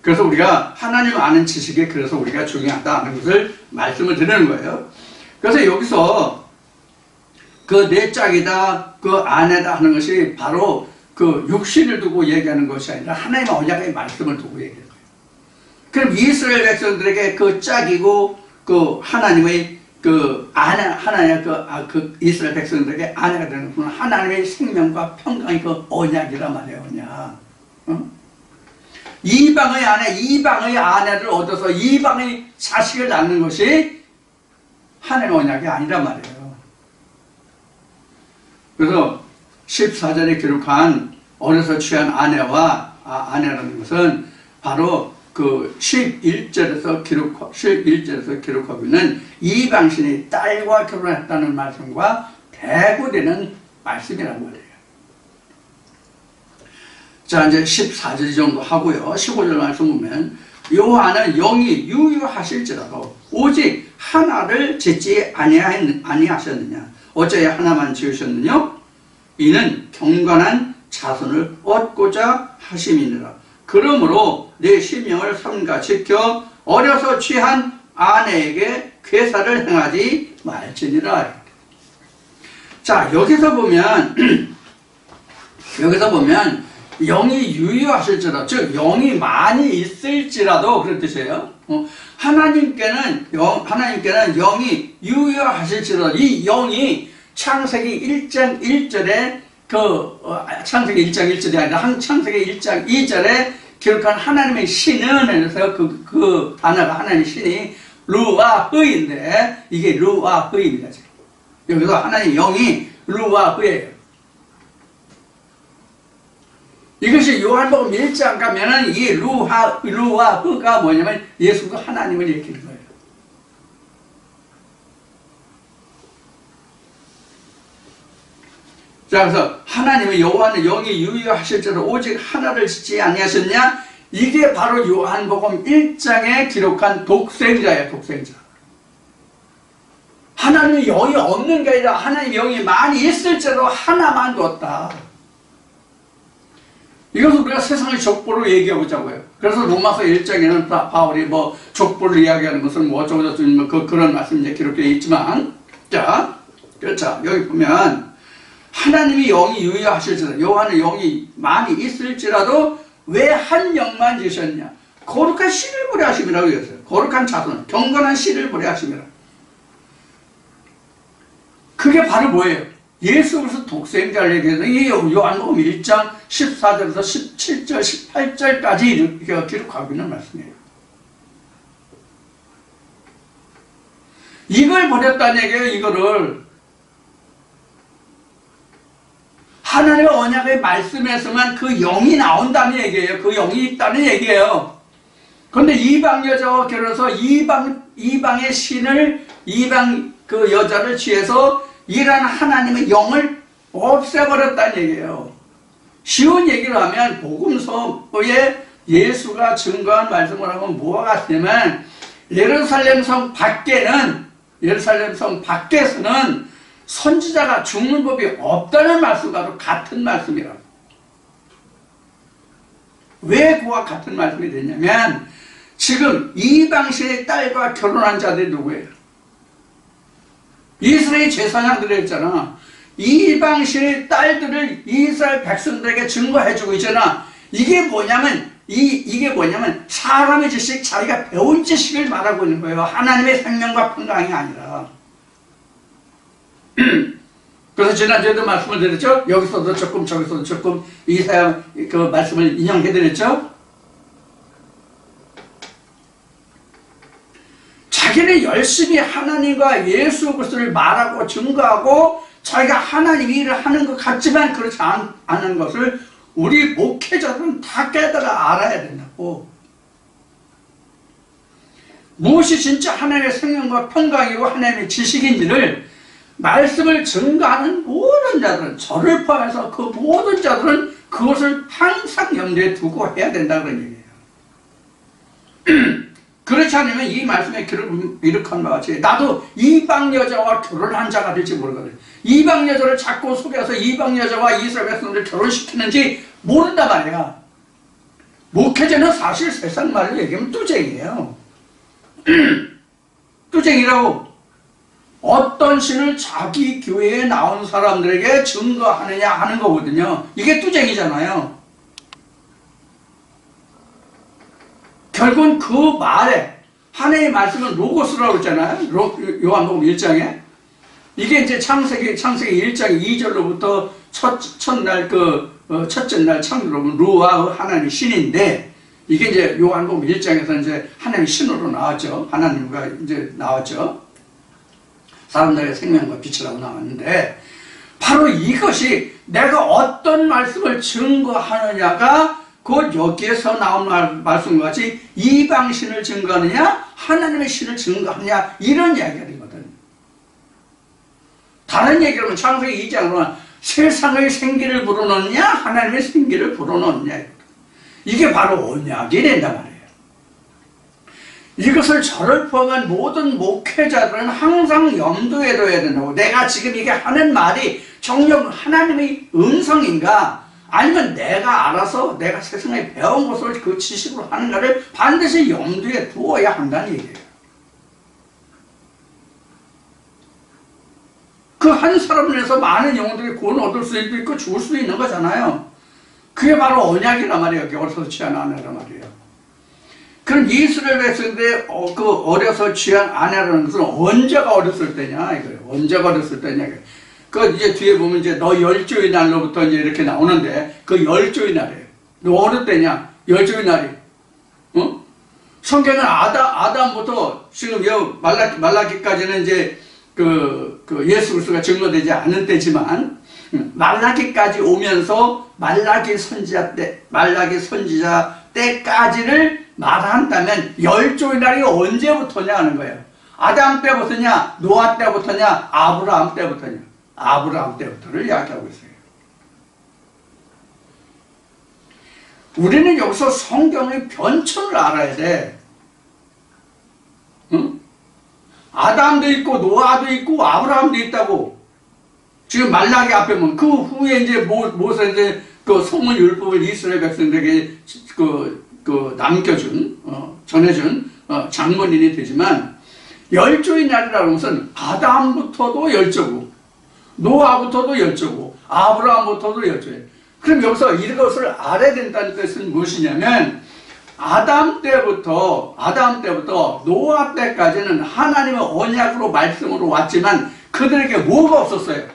그래서 우리가 하나님 아는 지식이 그래서 우리가 중요하다 하는 것을 말씀을 드리는 거예요. 그래서 여기서 그 내 짝이다, 그 아내다 하는 것이 바로 그 육신을 두고 얘기하는 것이 아니라 하나님의 언약의 말씀을 두고 얘기하는 거예요. 그럼 이스라엘 백성들에게 그 짝이고 그 하나님의 그 아내, 하나님의 그 이스라엘 백성들에게 아내가 되는 분은 하나님의 생명과 평강의 그 언약이란 말이에요. 언약. 이방의 아내를 얻어서 이방의 자식을 낳는 것이 하나님의 언약이 아니란 말이에요. 그래서 14절에 기록한 어려서 취한 아내라는 것은 바로 그 11절에서 기록하고 있는 이방신의 딸과 결혼했다는 말씀과 대구되는 말씀이란 말이에요. 자, 이제 14절 정도 하고요. 15절 말씀 보면 여호와는 영이 유유하실지라도 오직 하나를 짓지 아니하셨느냐. 어찌하여 하나만 지으셨느냐? 이는 경건한 자손을 얻고자 하심이니라. 그러므로 내 심령을 삼가 지켜 어려서 취한 아내에게 괴사를 행하지 말지니라. 자, 여기서 보면 영이 유유하실지라도, 즉 영이 많이 있을지라도 그런 뜻이에요. 하나님께는 영이 유유하실지라도 이 영이 창세기 1장 1절에 창세기 1장 1절이 아니라 창세기 1장 2절에 기록한 하나님의 신은 그래서 그 단어가 하나님의 신이 루아흐인데 이게 루아흐입니다. 여기서 하나님의 영이 루아흐예요. 이것이 요한복음 1장 가면은 이 루아흐가 뭐냐면 예수가 하나님을 얘기하는 거예요. 자, 그래서 하나님의 여호와는 영이 유유하실지라도 오직 하나를 짓지 아니하셨냐? 이게 바로 요한복음 1장에 기록한 독생자예요. 독생자. 하나님의 영이 없는 게 아니라 하나님의 영이 많이 있을지라도 하나만 뒀다. 이것을 우리가 세상의 족보로 얘기해 보자고요. 그래서 로마서 1장에는 바울이 족보를 이야기하는 것은 어쩌고저쩌고 그런 말씀이 이제 기록되어 있지만, 자, 그렇죠. 여기 보면 하나님이 영이 유유하실지라도, 여호와는 영이 많이 있을지라도 왜 한 영만 지으셨냐? 거룩한 씨를 보려 하심이라고 했어요. 거룩한 자손, 경건한 씨를 보려 하심이라. 그게 바로 뭐예요? 예수 그리스도 독생자를 얘기해서 이 요한복음 1장 14절에서 17절, 18절까지 이렇게 기록하고 있는 말씀이에요. 이걸 버렸다는 얘기예요. 이거를 하나님의 언약의 말씀에서만 그 영이 나온다는 얘기예요. 그 영이 있다는 얘기예요. 그런데 이방 여자와 결혼해서 이방의 신을, 이방 그 여자를 취해서 이런 하나님의 영을 없애버렸다는 얘기예요. 쉬운 얘기를 하면 복음서에 예수가 증거한 말씀을 하면 뭐가 같냐면, 예루살렘 성 밖에서는 선지자가 죽는 법이 없다는 말씀과도 같은 말씀이라고. 왜 그와 같은 말씀이 되냐면, 지금 이방신의 딸과 결혼한 자들이 누구예요? 이스라엘 제사장들이 했잖아. 이방신의 딸들을 이스라엘 백성들에게 증거해주고 있잖아. 이게 뭐냐면 사람의 지식, 자기가 배운 지식을 말하고 있는 거예요. 하나님의 생명과 평강이 아니라. 그래서 지난주에도 말씀을 드렸죠. 여기서도 조금 저기서도 조금 이사야 그 말씀을 인용해 드렸죠. 자기는 열심히 하나님과 예수 그리스도를 말하고 증거하고 자기가 하나님 일을 하는 것 같지만 그렇지 않은 것을 우리 목회자들은 다 깨달아 알아야 된다고. 무엇이 진짜 하나님의 생명과 평강이고 하나님의 지식인지를 말씀을 증거하는 모든 자들은, 저를 포함해서 그 모든 자들은 그것을 항상 염두에 두고 해야 된다는 얘기예요. 그렇지 않으면 이 말씀에 기록한 것 같이 나도 이방 여자와 결혼한 자가 될지 모르거든. 이방 여자를 자꾸 속여서 이방 여자와 이스라엘 백성들을 결혼시키는지 모른단 말이야. 목회자는 사실 세상 말로 얘기하면 뚜쟁이에요. 뚜쟁이라고. 어떤 신을 자기 교회에 나온 사람들에게 증거하느냐 하는 거거든요. 이게 뚜쟁이잖아요. 결국은 그 말에 하나님의 말씀은 로고스라고 그랬잖아요. 요한복음 1장에. 이게 이제 창세기 1장 2절로부터 첫째 날 창조로 루와 하나님의 신인데, 이게 이제 요한복음 1장에서 이제 하나님의 신으로 나왔죠. 하나님과 이제 나왔죠. 사람들의 생명과 빛이라고 나왔는데, 바로 이것이 내가 어떤 말씀을 증거하느냐가 곧 여기에서 나온 말씀과 같이 이방신을 증거하느냐 하나님의 신을 증거하느냐 이런 이야기가 되거든. 다른 얘기로 하면 창세기 2장으로는 세상의 생기를 불어넣느냐 하나님의 생기를 불어넣느냐, 이게 바로 언약이 된단 말이에요. 이것을 저를 포함한 모든 목회자들은 항상 염두에 둬야 된다고. 내가 지금 이게 하는 말이 정녕 하나님의 음성인가, 아니면 내가 알아서 내가 세상에 배운 것을 그 지식으로 하는가를 반드시 염두에 두어야 한다는 얘기예요. 그 한 사람을 위해서 많은 영혼들이 구원 얻을 수도 있고 죽을 수도 있는 거잖아요. 그게 바로 언약이란 말이에요. 여기 어려서 취한 아내란 말이에요. 그럼 이스라엘 백성들이 어려서 취한 아내라는 것은 언제가 어렸을 때냐 이거예요. 언제가 어렸을 때냐. 그 이제 뒤에 보면 이제 너 열조의 날로부터 이제 이렇게 나오는데, 그 열조의 날이에요. 너 어느 때냐? 열조의 날이. 성경은 아담부터 지금 말라기까지는 이제 그 예수 그리스도가 증거되지 않은 때지만, 말라기까지 오면서 말라기 선지자 때까지를 말한다면 열조의 날이 언제부터냐 하는 거예요. 아담 때부터냐, 노아 때부터냐, 아브라함 때부터냐. 아브라함 때부터를 이야기하고 있어요. 우리는 여기서 성경의 변천을 알아야 돼. 응? 아담도 있고 노아도 있고 아브라함도 있다고. 지금 말라기 앞에 보면 그 후에 이제 모세 이제 그 성문 율법을 이스라엘 백성들에게 남겨준 전해준 장본인이 되지만, 열조의 날이라는 것은 아담부터도 열조고 노아부터도 열조고 아브라함부터도 열조예요. 그럼 여기서 이것을 알아야 된다는 뜻은 무엇이냐면, 아담 때부터 노아 때까지는 하나님의 언약으로 말씀으로 왔지만 그들에게 뭐가 없었어요?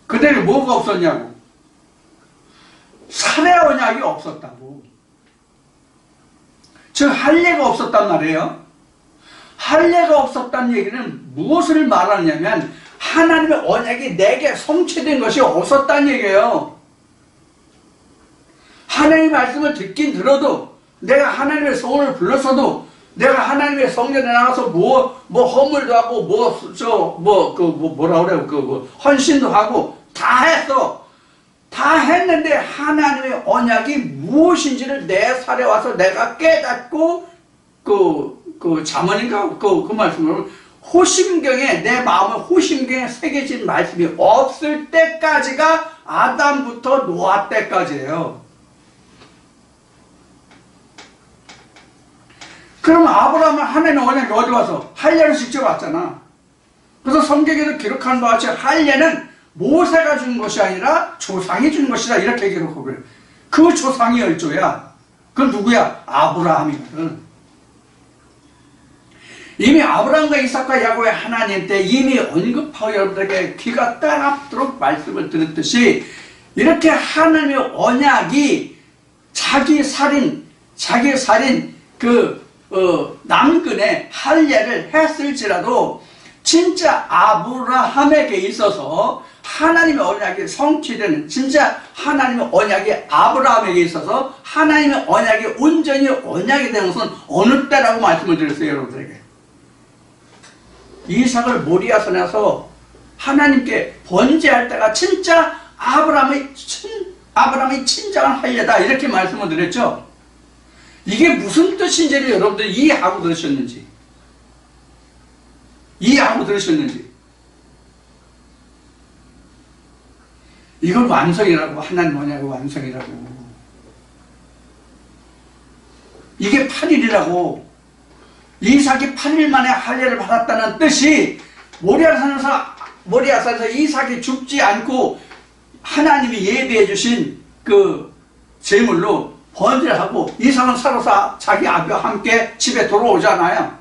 그들에게 뭐가 없었냐고? 살의 언약이 없었다고. 즉 할례가 없었단 말이에요. 할례가 없었다는 얘기는 무엇을 말하냐면, 하나님의 언약이 내게 성취된 것이 없었다는 얘기예요. 하나님의 말씀을 듣긴 들어도, 내가 하나님의 성을 불렀어도, 내가 하나님의 성전에 나가서 허물도 하고, 헌신도 하고, 다 했어. 다 했는데, 하나님의 언약이 무엇인지를 내 살에 와서 내가 깨닫고, 잠언인가? 그 말씀을, 호심경에, 내 마음의 호심경에 새겨진 말씀이 없을 때까지가 아담부터 노아 때까지예요. 그럼 아브라함은 하나님의 언약이 어디 와서? 할례를 직접 왔잖아. 그래서 성경에도 기록한 바와 같이 할례는 모세가 준 것이 아니라 조상이 준 것이다, 이렇게 기록하고 그래. 그 조상이 열조야. 그건 누구야? 아브라함이거든. 이미 아브라함과 이삭과 야곱의 하나님 때 이미 언급하고 여러분들에게 귀가 따갑도록 말씀을 들었듯이, 이렇게 하나님의 언약이 자기 살인 남근의 할례를 했을지라도 진짜 아브라함에게 있어서 하나님의 언약이 성취되는, 진짜 하나님의 언약이 아브라함에게 있어서 하나님의 언약이 온전히 언약이 되는 것은 어느 때라고 말씀을 드렸어요, 여러분들에게. 이삭을 모리아산에서 하나님께 번제할 때가 진짜 아브라함의 친정한 할례다, 이렇게 말씀을 드렸죠. 이게 무슨 뜻인지를 여러분들 이해하고 들으셨는지, 이걸 완성이라고, 하나님 언약의 완성이라고. 이게 8일이라고. 이삭이 8일 만에 할례를 받았다는 뜻이, 모리아산에서 이삭이 죽지 않고 하나님이 예비해 주신 그 제물로 번제를 하고, 이삭은 살아서 자기 아비와 함께 집에 돌아오잖아요.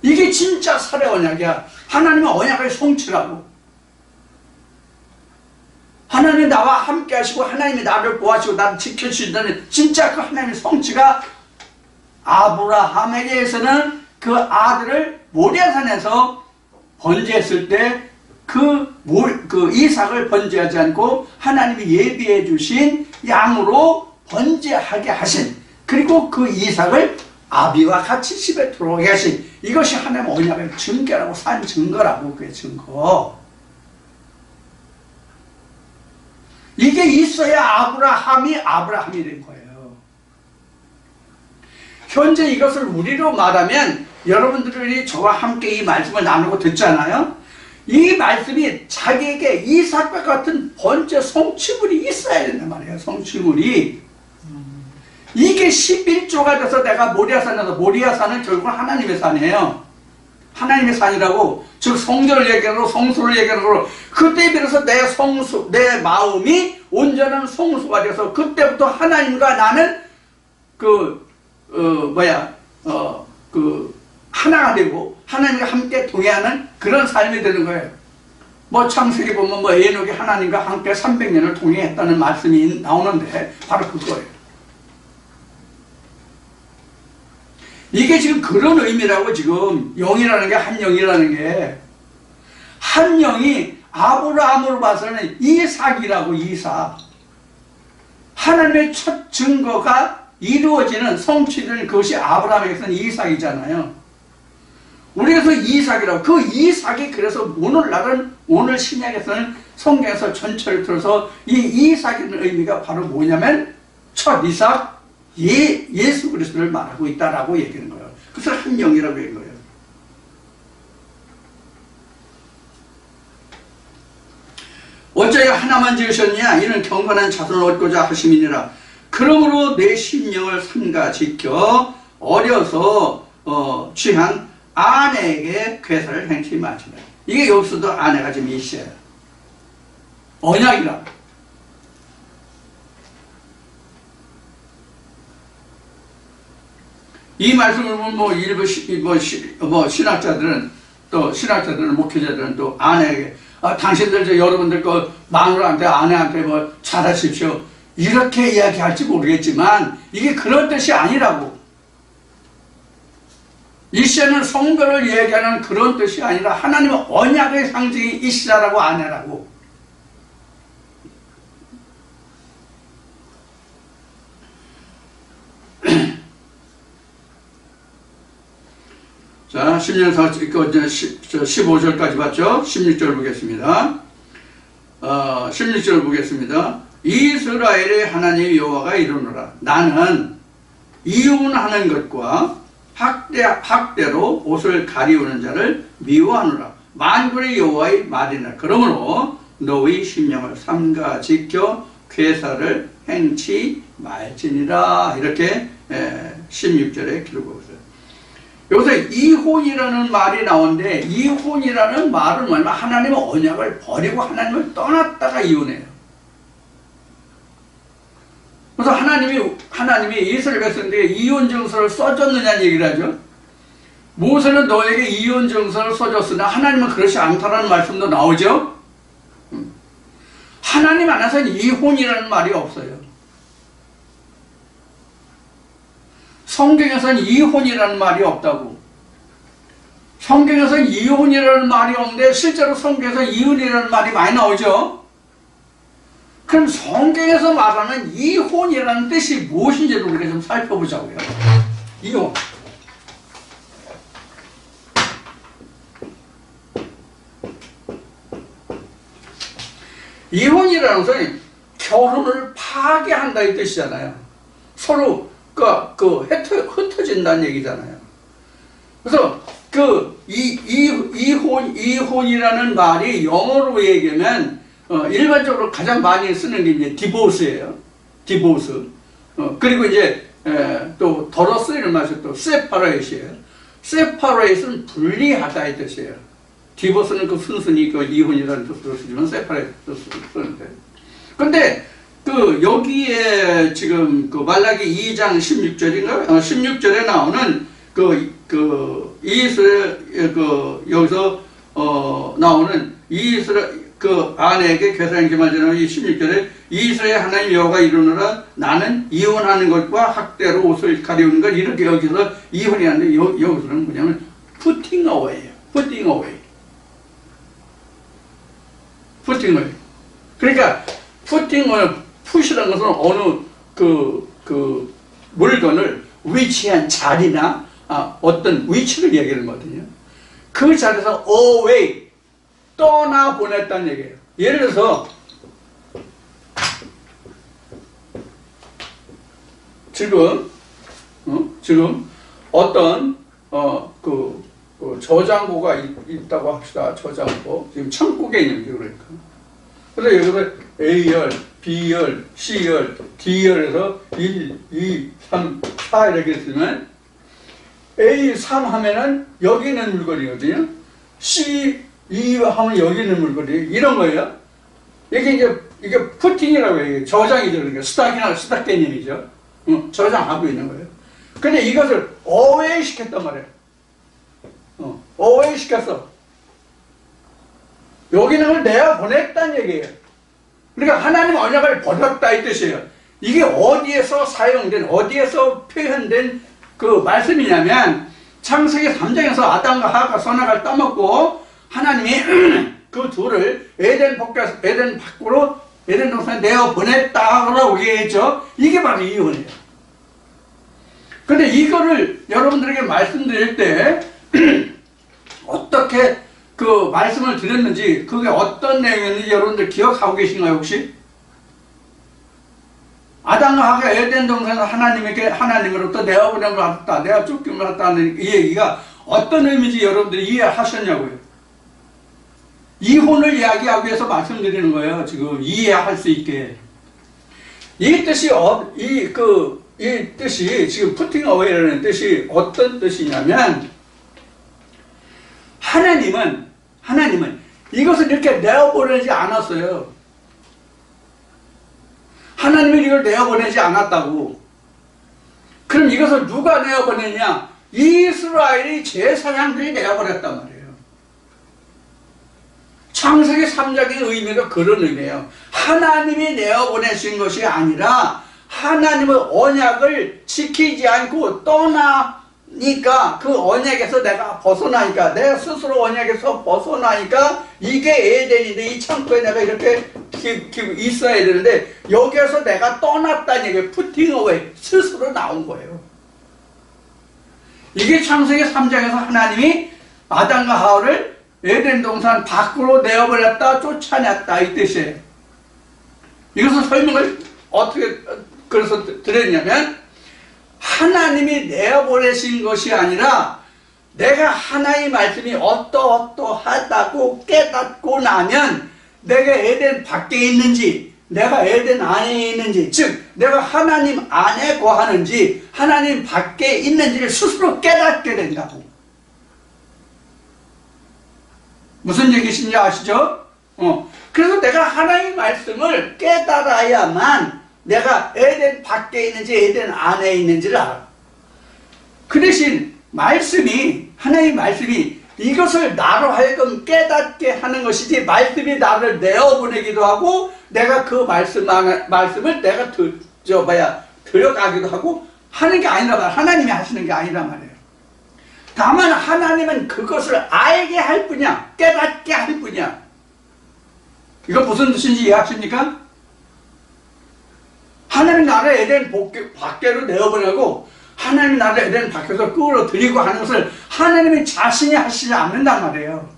이게 진짜 살의 언약이야. 하나님의 언약의 성취라고. 하나님이 나와 함께 하시고, 하나님이 나를 보호하시고 나를 지켜주신다는 진짜 그 하나님의 성취가 아브라함에게서는 그 아들을 모리아산에서 번제했을 때 그 이삭을 번제하지 않고 하나님이 예비해 주신 양으로 번제하게 하신, 그리고 그 이삭을 아비와 같이 집에 들어오게 하신, 이것이 하나님의 언약의 증거라고, 산 증거라고. 그게 증거. 이게 있어야 아브라함이 된 거예요. 현재 이것을 우리로 말하면, 여러분들이 저와 함께 이 말씀을 나누고 듣잖아요. 이 말씀이 자기에게 이삭과 같은 번째 성취물이 있어야 된단 말이에요. 성취물이. 이게 11조가 돼서 내가 모리아산은 결국은 하나님의 산이에요. 하나님의 산이라고. 즉 성전을 얘기하고 성소를 얘기하고, 그때 비로소 내 마음이 온전한 성소가 돼서 그때부터 하나님과 나는 하나가 되고 하나님과 함께 동행하는 그런 삶이 되는 거예요. 창세기 보면 에녹이 하나님과 함께 300년을 동행했다는 말씀이 나오는데 바로 그거예요. 이게 지금 그런 의미라고. 지금 영이라는 게, 한 영이라는 게, 한 영이 아브라함으로 봐서는 이삭이라고. 이삭. 하나님의 첫 증거가 이루어지는, 성취되는 그것이 아브라함에게서는 이삭이잖아요. 우리에서 이삭이라고. 그 이삭이, 그래서 오늘 신약에서는 성경에서 전체를 들어서 이 이삭이라는 의미가 바로 뭐냐면 첫 이삭, 예수 그리스도를 말하고 있다라고 얘기하는 거예요. 그래서 한 영이라고 얘기한 거예요. 어찌하여 하나만 지으셨냐? 이는 경건한 자손을 얻고자 하심이니라. 그러므로 내 심령을 삼가 지켜 어려서 취한 아내에게 괴사를 행치 마시라. 이게 여기서도 아내가 지금 있어요. 언약이라. 이 말씀을 보면 일부 신학자들은, 목회자들은 또 아내에게, 당신들 여러분들 마누라한테, 아내한테 잘하십시오, 이렇게 이야기할지 모르겠지만 이게 그런 뜻이 아니라고. 이시아는 성별을 얘기하는 그런 뜻이 아니라 하나님의 언약의 상징이 이시라라고 아내라고. 자, 15절까지 봤죠? 16절 보겠습니다. 16절 보겠습니다. 이스라엘의 하나님 여호와가 이르노라. 나는 이혼하는 것과 학대로 옷을 가리우는 자를 미워하노라. 만군의 여호와의 말이나. 그러므로 너의 심령을 삼가 지켜 괴사를 행치 말지니라. 이렇게 16절에 기록하고 있어요. 여기서 이혼이라는 말이 나오는데, 이혼이라는 말은 뭐냐면 하나님의 언약을 버리고 하나님을 떠났다가 이혼해요. 그래서 하나님이 이스라엘 백성들에게 이혼 증서를 써줬느냐는 얘기를 하죠. 모세는 너에게 이혼 증서를 써줬으나 하나님은 그렇지 않다라는 말씀도 나오죠. 하나님 안에서는 이혼이라는 말이 없어요. 성경에서는 이혼이라는 말이 없다고. 성경에서는 이혼이라는 말이 없는데 실제로 성경에서 이혼이라는 말이 많이 나오죠. 그럼 성경에서 말하는 이혼이라는 뜻이 무엇인지를 우리가 좀 살펴보자고요. 이혼. 이혼이라는 것은 결혼을 파괴한다 이 뜻이잖아요. 서로 흩어진다는 얘기잖아요. 그래서 이혼이라는 말이 영어로 얘기하면 일반적으로 가장 많이 쓰는 게 이제 디보스예요. 디보스. 그리고 이제 또 더러스 이런 말이 또 세파레이트예요. 세파레이트는 분리하다 이 뜻이에요. 디보스는 그 순순히 그 이혼이라는 뜻으로 쓰지만 세파레이트 뜻으로 쓰는데. 근데 여기에 지금 말라기 2장 16절인가? 16절에 나오는 이스라엘 여기서 나오는 이스라엘 아내에게 괴사행치 말지니라. 이 16절에 이스라엘 하나님 여호와가 이르노라. 나는 이혼하는 것과 학대로 옷을 가리우는 것. 이렇게 여기서 이혼이 하는데 여기서는 뭐냐면 putting away예요. putting away. putting away. 그러니까 putting away, 푸시라는 것은 어느 물건을 위치한 자리나 어떤 위치를 얘기하는 거거든요. 그 자리에서 away, 떠나보냈다는 얘기예요. 예를 들어서 지금 어떤 저장고가 있다고 합시다. 저장고. 지금 천국에 있는 게 그러니까. 그래서 여기서 A열, B열, C열, D열에서 1, 2, 3, 4 이렇게 있으면 A, 3 하면은 여기 있는 물건이거든요. C, 2 하면 여기 있는 물건이에요. 이런 거예요. 이게 푸팅이라고 해요. 저장이죠. 그러니까 스탁 개념이죠. 저장하고 있는 거예요. 근데 이것을 어웨이 시켰단 말이에요. 어웨이 시켰어. 여기 있는 걸 내가 보냈다는 얘기예요. 그러니까 하나님 언약을 버렸다 이 뜻이에요. 이게 어디에서 사용된, 어디에서 표현된 그 말씀이냐면 창세기 3장에서 아담과 하와가 선악을 따먹고 하나님이 그 둘을 에덴 밖으로 에덴 동산에 내어 보냈다라고 얘기했죠. 이게 바로 이혼이에요. 근데 이거를 여러분들에게 말씀드릴 때 어떻게 그 말씀을 드렸는지, 그게 어떤 내용이었는지 여러분들 기억하고 계신가요 혹시? 아담과 하와가 에덴 동산에서 하나님으로부터 내어보냄을 받았다, 내가 쫓김을 받았다는 이 얘기가 어떤 의미인지 여러분들이 이해하셨냐고요. 이혼을 이야기하기 위해서 말씀드리는 거예요. 지금 이해할 수 있게. 이 뜻이 지금 putting away라는 뜻이 어떤 뜻이냐면, 하나님은 이것을 이렇게 내어보내지 않았어요. 하나님은 이걸 내어보내지 않았다고. 그럼 이것을 누가 내어보내냐? 이스라엘이 제사장들이 내어보냈단 말이에요. 창세기 3장의 의미가 그런 의미예요. 하나님이 내어보내신 것이 아니라 하나님의 언약을 지키지 않고 벗어나니까, 그 언약에서 내가 벗어나니까, 내가 스스로 언약에서 벗어나니까 이게 에덴인데, 이 창고에 내가 이렇게 있어야 되는데, 여기에서 내가 떠났다는 얘기예요. 푸팅 어웨이, 스스로 나온 거예요. 이게 창세기 3장에서 하나님이 아담과 하와를 에덴 동산 밖으로 내어버렸다, 쫓아냈다, 이 뜻이에요. 이것을 설명을 어떻게 그래서 드렸냐면, 하나님이 내어보내신 것이 아니라 내가 하나님의 말씀이 어떠하다고 깨닫고 나면 내가 에덴 밖에 있는지 내가 에덴 안에 있는지, 즉 내가 하나님 안에 거하는지 하나님 밖에 있는지를 스스로 깨닫게 된다고. 무슨 얘기신지 아시죠? 그래서 내가 하나님의 말씀을 깨달아야만 내가 에덴 밖에 있는지 에덴 안에 있는지를 알아. 그 대신 말씀이, 하나님의 말씀이 이것을 나로 하여금 깨닫게 하는 것이지, 말씀이 나를 내어보내기도 하고 내가 그 말씀을 내가 들어가기도 하고 하는 게 아니라 말이야. 하나님이 하시는 게 아니라 말이에요. 다만 하나님은 그것을 알게 할 뿐이야, 깨닫게 할 뿐이야. 이거 무슨 뜻인지 이해하십니까? 하나님 나를 에덴 밖으로 내어보내고 하나님 나를 에덴 밖에서 끌어들이고 하는 것을 하나님이 자신이 하시지 않는단 말이에요.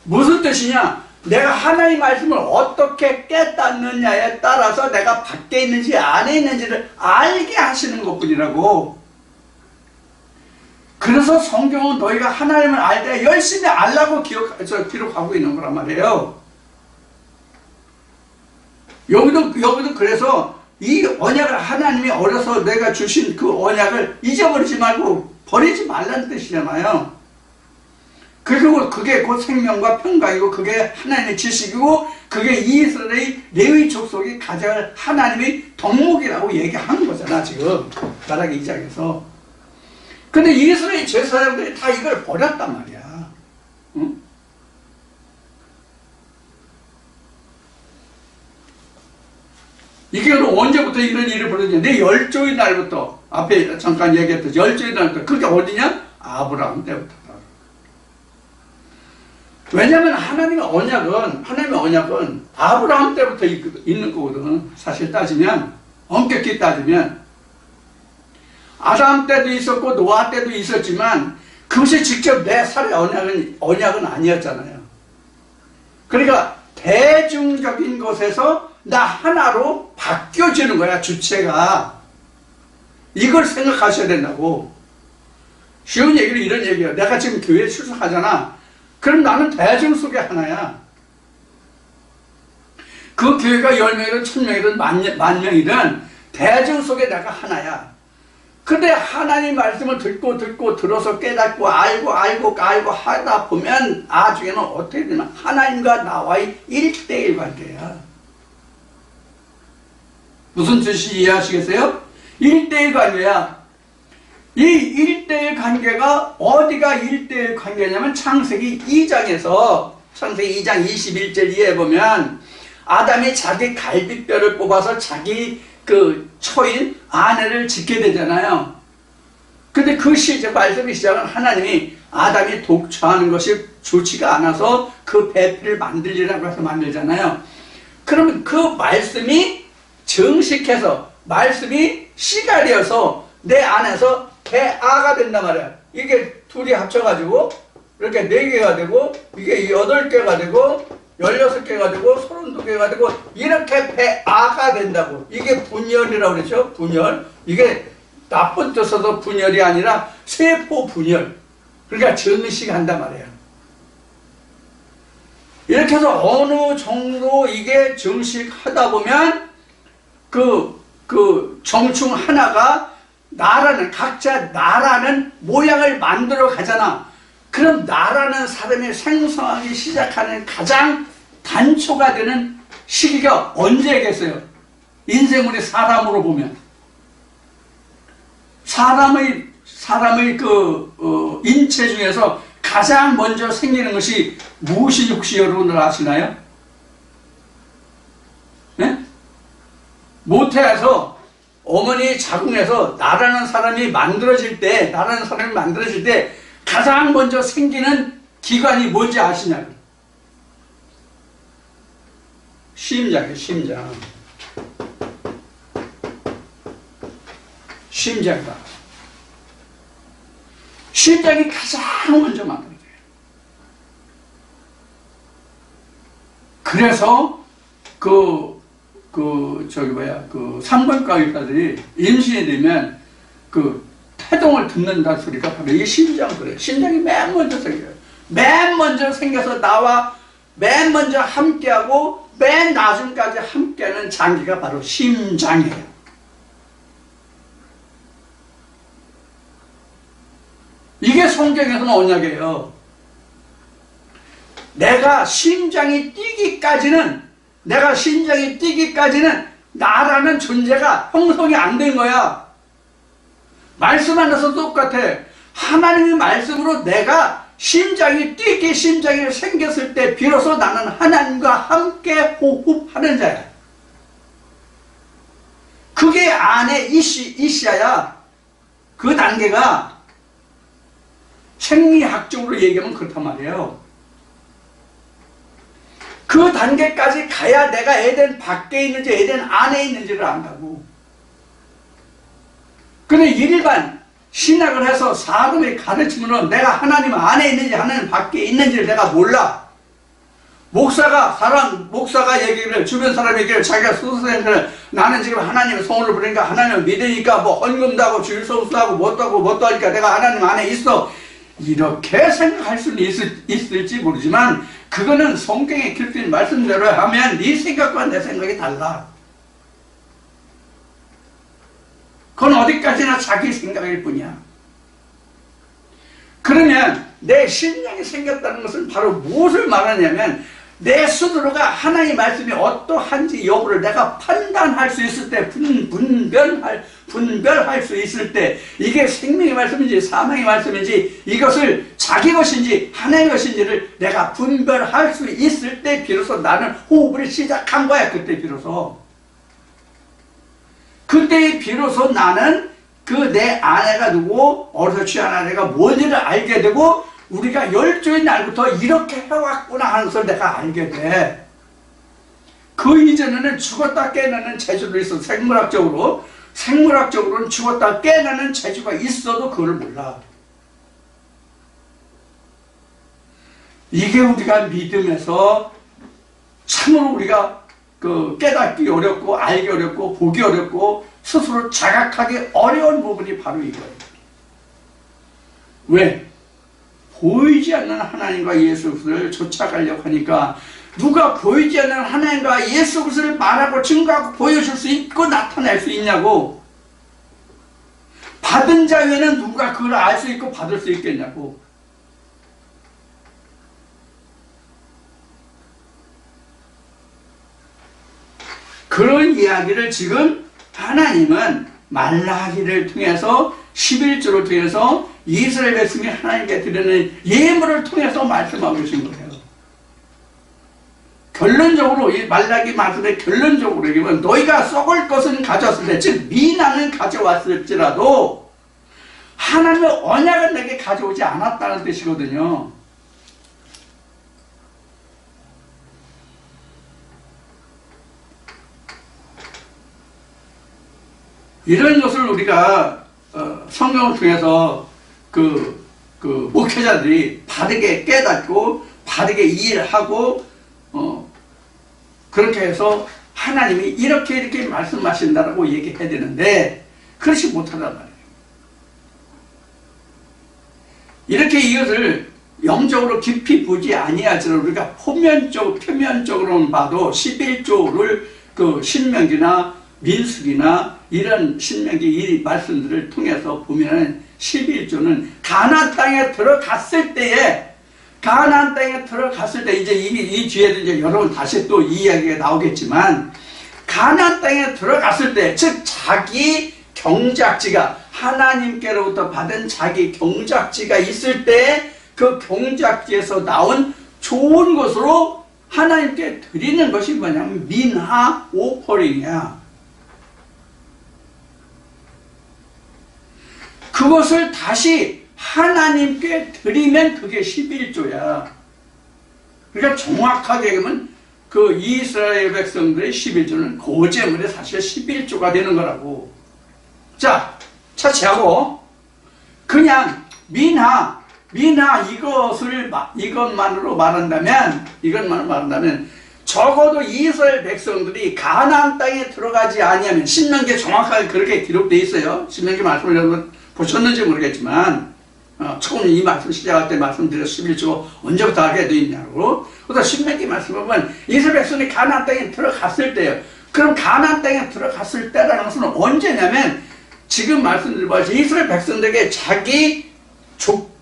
무슨 뜻이냐? 내가 하나님의 말씀을 어떻게 깨닫느냐에 따라서 내가 밖에 있는지 안에 있는지를 알게 하시는 것뿐이라고. 그래서 성경은 너희가 하나님을 알 때 열심히 알라고 기록하고 있는 거란 말이에요. 여기도 그래서 이 언약을 하나님이 어려서 내가 주신 그 언약을 잊어버리지 말고 버리지 말라는 뜻이잖아요. 그리고 그게 곧 생명과 평강이고 그게 하나님의 지식이고 그게 이스라엘의 레위 족속이 가져갈 하나님의 덕목이라고 얘기하는 거잖아, 지금 말하기 2장에서. 근데 이스라엘 제사장들이 다 이걸 버렸단 말이야. 응? 이게 언제부터 이런 일이 벌어졌냐? 열조의 날부터, 앞에 잠깐 얘기했듯이 열조의 날부터. 그게 어디냐? 아브라함 때부터. 왜냐하면 하나님의 언약은 아브라함 때부터 있는 거거든. 사실 따지면, 엄격히 따지면 아담 때도 있었고 노아 때도 있었지만 그것이 직접 내 살의 언약은 아니었잖아요. 그러니까 대중적인 것에서 나 하나로 바뀌어지는 거야, 주체가. 이걸 생각하셔야 된다고. 쉬운 얘기를 이런 얘기야. 내가 지금 교회에 출석하잖아. 그럼 나는 대중 속의 하나야. 그 교회가 10명이든 1000명이든 만 명이든 대중 속에 내가 하나야. 근데 하나님 말씀을 듣고 들어서 깨닫고 알고 하다 보면 나중에는 어떻게 되냐면 하나님과 나와의 1대1 관계야. 무슨 뜻인지 이해하시겠어요? 1대1 관계야. 이 1대1 관계가 어디가 1대1 관계냐면 창세기 2장에서 창세기 2장 21절 보면 아담이 자기 갈비뼈를 뽑아서 자기 그 처인 아내를 짓게 되잖아요. 근데 그 말씀의 시작은 하나님이 아담이 독처하는 것이 좋지가 않아서 그 배필을 만들리라고 해서 만들잖아요. 그러면 그 말씀이 정식해서 말씀이 씨갈이어서 내 안에서 배아가 된단 말이야. 이게 둘이 합쳐가지고 이렇게 4개가 되고 이게 8개가 되고 16개가 되고 32개가 되고 이렇게 배아가 된다고. 이게 분열이라고 그랬죠. 분열. 이게 나쁜 뜻으로 분열이 아니라 세포 분열. 그러니까 정식한단 말이에요. 이렇게 해서 어느 정도 이게 정식하다 보면 그 정충 하나가 각자 나라는 모양을 만들어 가잖아. 그럼 나라는 사람이 생성하기 시작하는 가장 단초가 되는 시기가 언제겠어요? 인생우리 사람으로 보면 사람의 인체 중에서 가장 먼저 생기는 것이 무엇이 혹시 여러분들 아시나요? 네? 모태에서 어머니 자궁에서 나라는 사람이 만들어질 때 가장 먼저 생기는 기관이 뭔지 아시냐고. 심장이에요, 심장. 심장이다. 심장이 가장 먼저 만들어져요. 그래서 산부인과 의사들이 임신이 되면 태동을 듣는다는 소리가 바로 이 심장 그래요. 심장이 맨 먼저 생겨요. 맨 먼저 생겨서 나와 맨 먼저 함께하고 맨 나중까지 함께하는 장기가 바로 심장이에요. 이게 성경에서는 언약이에요. 내가 심장이 뛰기까지는 나라는 존재가 형성이 안 된 거야. 말씀 안에서 똑같아. 하나님의 말씀으로 내가 심장이 생겼을 때 비로소 나는 하나님과 함께 호흡하는 자야. 그게 안에 이시야야. 그 단계가 생리학적으로 얘기하면 그렇단 말이에요. 그 단계까지 가야 내가 에덴 밖에 있는지 에덴 안에 있는지를 안다고. 근데 일반 신학을 해서 사람이 가르치면 내가 하나님 안에 있는지 하나님 밖에 있는지를 내가 몰라. 목사가 얘기를, 주변 사람 얘기를 자기가 스스로 생각을, 나는 지금 하나님의 성을 부르니까 하나님을 믿으니까 뭐 헌금도 하고 주일성수도 하고 뭣도 하니까 내가 하나님 안에 있어. 이렇게 생각할 수는 있을지 모르지만 그거는 성경에 기록된 말씀대로 하면 네 생각과 내 생각이 달라. 그건 어디까지나 자기 생각일 뿐이야. 그러면 내 심령이 생겼다는 것은 바로 무엇을 말하냐면 내 스스로가 하나님의 말씀이 어떠한지 여부를 내가 판단할 수 있을 때, 분별할 수 있을 때, 이게 생명의 말씀인지 사망의 말씀인지 이것을 자기 것인지 하나님의 것인지를 내가 분별할 수 있을 때 비로소 나는 호흡을 시작한 거야. 그때 비로소 나는 내 아내가 누구, 어디서 취한 아내가 뭔지를 알게 되고, 우리가 열조의 날부터 이렇게 해왔구나 하는 것을 내가 알게 돼. 그 이전에는 죽었다 깨어나는 재주도 있어. 생물학적으로는 죽었다 깨어나는 재주가 있어도 그걸 몰라. 이게 우리가 믿음에서 참으로 우리가 깨닫기 어렵고 알기 어렵고 보기 어렵고 스스로 자각하기 어려운 부분이 바로 이거예요. 왜? 보이지 않는 하나님과 예수 그리스도를 쫓아가려고 하니까 누가 보이지 않는 하나님과 예수 그리스도를 말하고 증거하고 보여줄 수 있고 나타낼 수 있냐고. 받은 자 외에는 누가 그걸 알 수 있고 받을 수 있겠냐고. 그런 이야기를 지금 하나님은 말라기를 통해서 11조를 통해서 이스라엘 백성이 하나님께 드리는 예물을 통해서 말씀하고 계신 거예요. 결론적으로 이 말라기 말씀의 결론적으로 얘기하면 너희가 썩을 것은 가져왔을 때, 즉 미나는 가져왔을지라도 하나님의 언약은 내게 가져오지 않았다는 뜻이거든요. 이런 것을 우리가 성경을 통해서 목회자들이 바르게 깨닫고 바르게 이해하고 그렇게 해서 하나님이 이렇게 말씀하신다라고 얘기해야 되는데 그렇지 못하단 말이에요. 이렇게 이것을 영적으로 깊이 보지 아니하지만 우리가 표면적으로는 봐도 11조를 신명기나 민수기나 이런 신명기 이 말씀들을 통해서 보면 11조는 가나안 땅에 들어갔을 때에 이제 이 뒤에도 이제 여러분 다시 또 이 이야기가 나오겠지만 가나안 땅에 들어갔을 때, 즉 자기 경작지가 하나님께로부터 받은 자기 경작지가 있을 때 그 경작지에서 나온 좋은 것으로 하나님께 드리는 것이 뭐냐면 민하 오퍼링이야. 그것을 다시 하나님께 드리면 그게 11조야. 그러니까 정확하게 얘기하면 그 이스라엘 백성들의 11조는 고재물의 사실 11조가 되는 거라고. 자, 차치하고 그냥 민하 이것만으로 말한다면 적어도 이스라엘 백성들이 가나안 땅에 들어가지 아니하면 신명기에 정확하게 그렇게 기록되어 있어요. 신명기 말씀을 여러분 보셨는지 모르겠지만 처음 이 말씀 시작할 때 말씀드렸 11조 언제부터 하게 되어 있냐고. 그래서 신명기 말씀을 보면 이스라엘 백성이 가나안 땅에 들어갔을 때요. 그럼 가나안 땅에 들어갔을 때라는 것은 언제냐면 지금 말씀드린 바와 같이 이스라엘 백성들에게 자기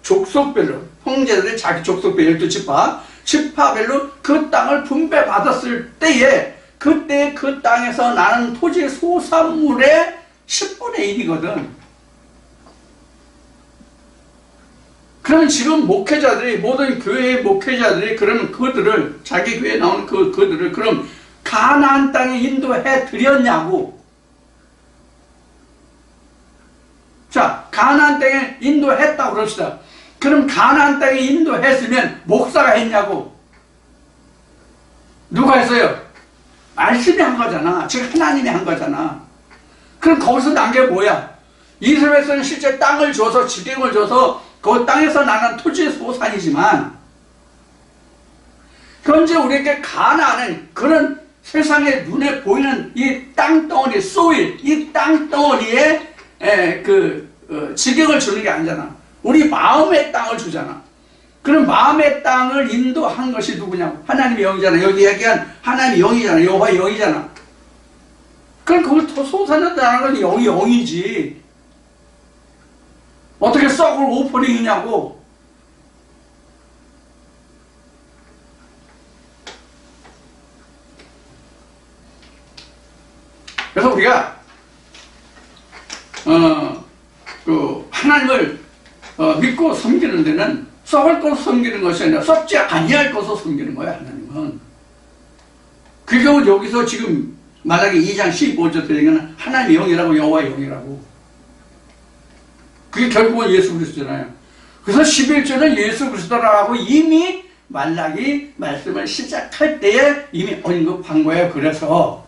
족속별로 형제들의 자기 족속별 12지파별로 그 땅을 분배받았을 때에 그때 그 땅에서 나는 토지 소산물의 10분의 1이거든. 그러면 지금 목회자들이 모든 교회의 목회자들이 그러면 그들을 자기 교회에 나오는 그들을 그럼 가나안 땅에 인도해 드렸냐고. 자, 가나안 땅에 인도했다고 그럽시다. 그럼 가나안 땅에 인도했으면 목사가 했냐고. 누가 했어요? 말씀이 한 거잖아. 즉 하나님이 한 거잖아. 그럼 거기서 난 게 뭐야? 이스라엘에서는 실제 땅을 줘서 지경을 줘서 그 땅에서 나는 토지의 소산이지만 현재 우리에게 가나안은 그런 세상에 눈에 보이는 이 땅덩어리 소일, 이 땅덩어리에 지경을 주는 게 아니잖아. 우리 마음의 땅을 주잖아. 그럼 마음의 땅을 인도한 것이 누구냐고. 하나님의 영이잖아. 여기 얘기한 하나님의 영이잖아. 여호와의 영이잖아. 그럼 그걸 더 소산했다는 건 영이지. 어떻게 썩을 오퍼링이냐고. 그래서 우리가 하나님을 믿고 섬기는 데는 썩을 것을 섬기는 것이 아니라 썩지 아니할 것을 섬기는 거야. 하나님은. 그 경우 여기서 지금 말라기 2장 15절 들으면 하나님의 영이라고 여호와의 영이라고. 그게 결국은 예수 그리스도잖아요. 그래서 11조는 예수 그리스도라고 이미 말라기 말씀을 시작할 때에 이미 언급한 거예요. 그래서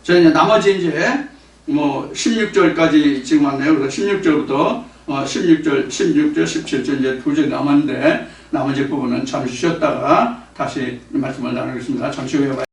저희 나머지 이제 16절까지 지금 왔네요. 그래서 16절부터 16절, 17절 이제 2절 남았는데 나머지 부분은 잠시 쉬었다가 다시 말씀을 나누겠습니다. 잠시 후에 봐요.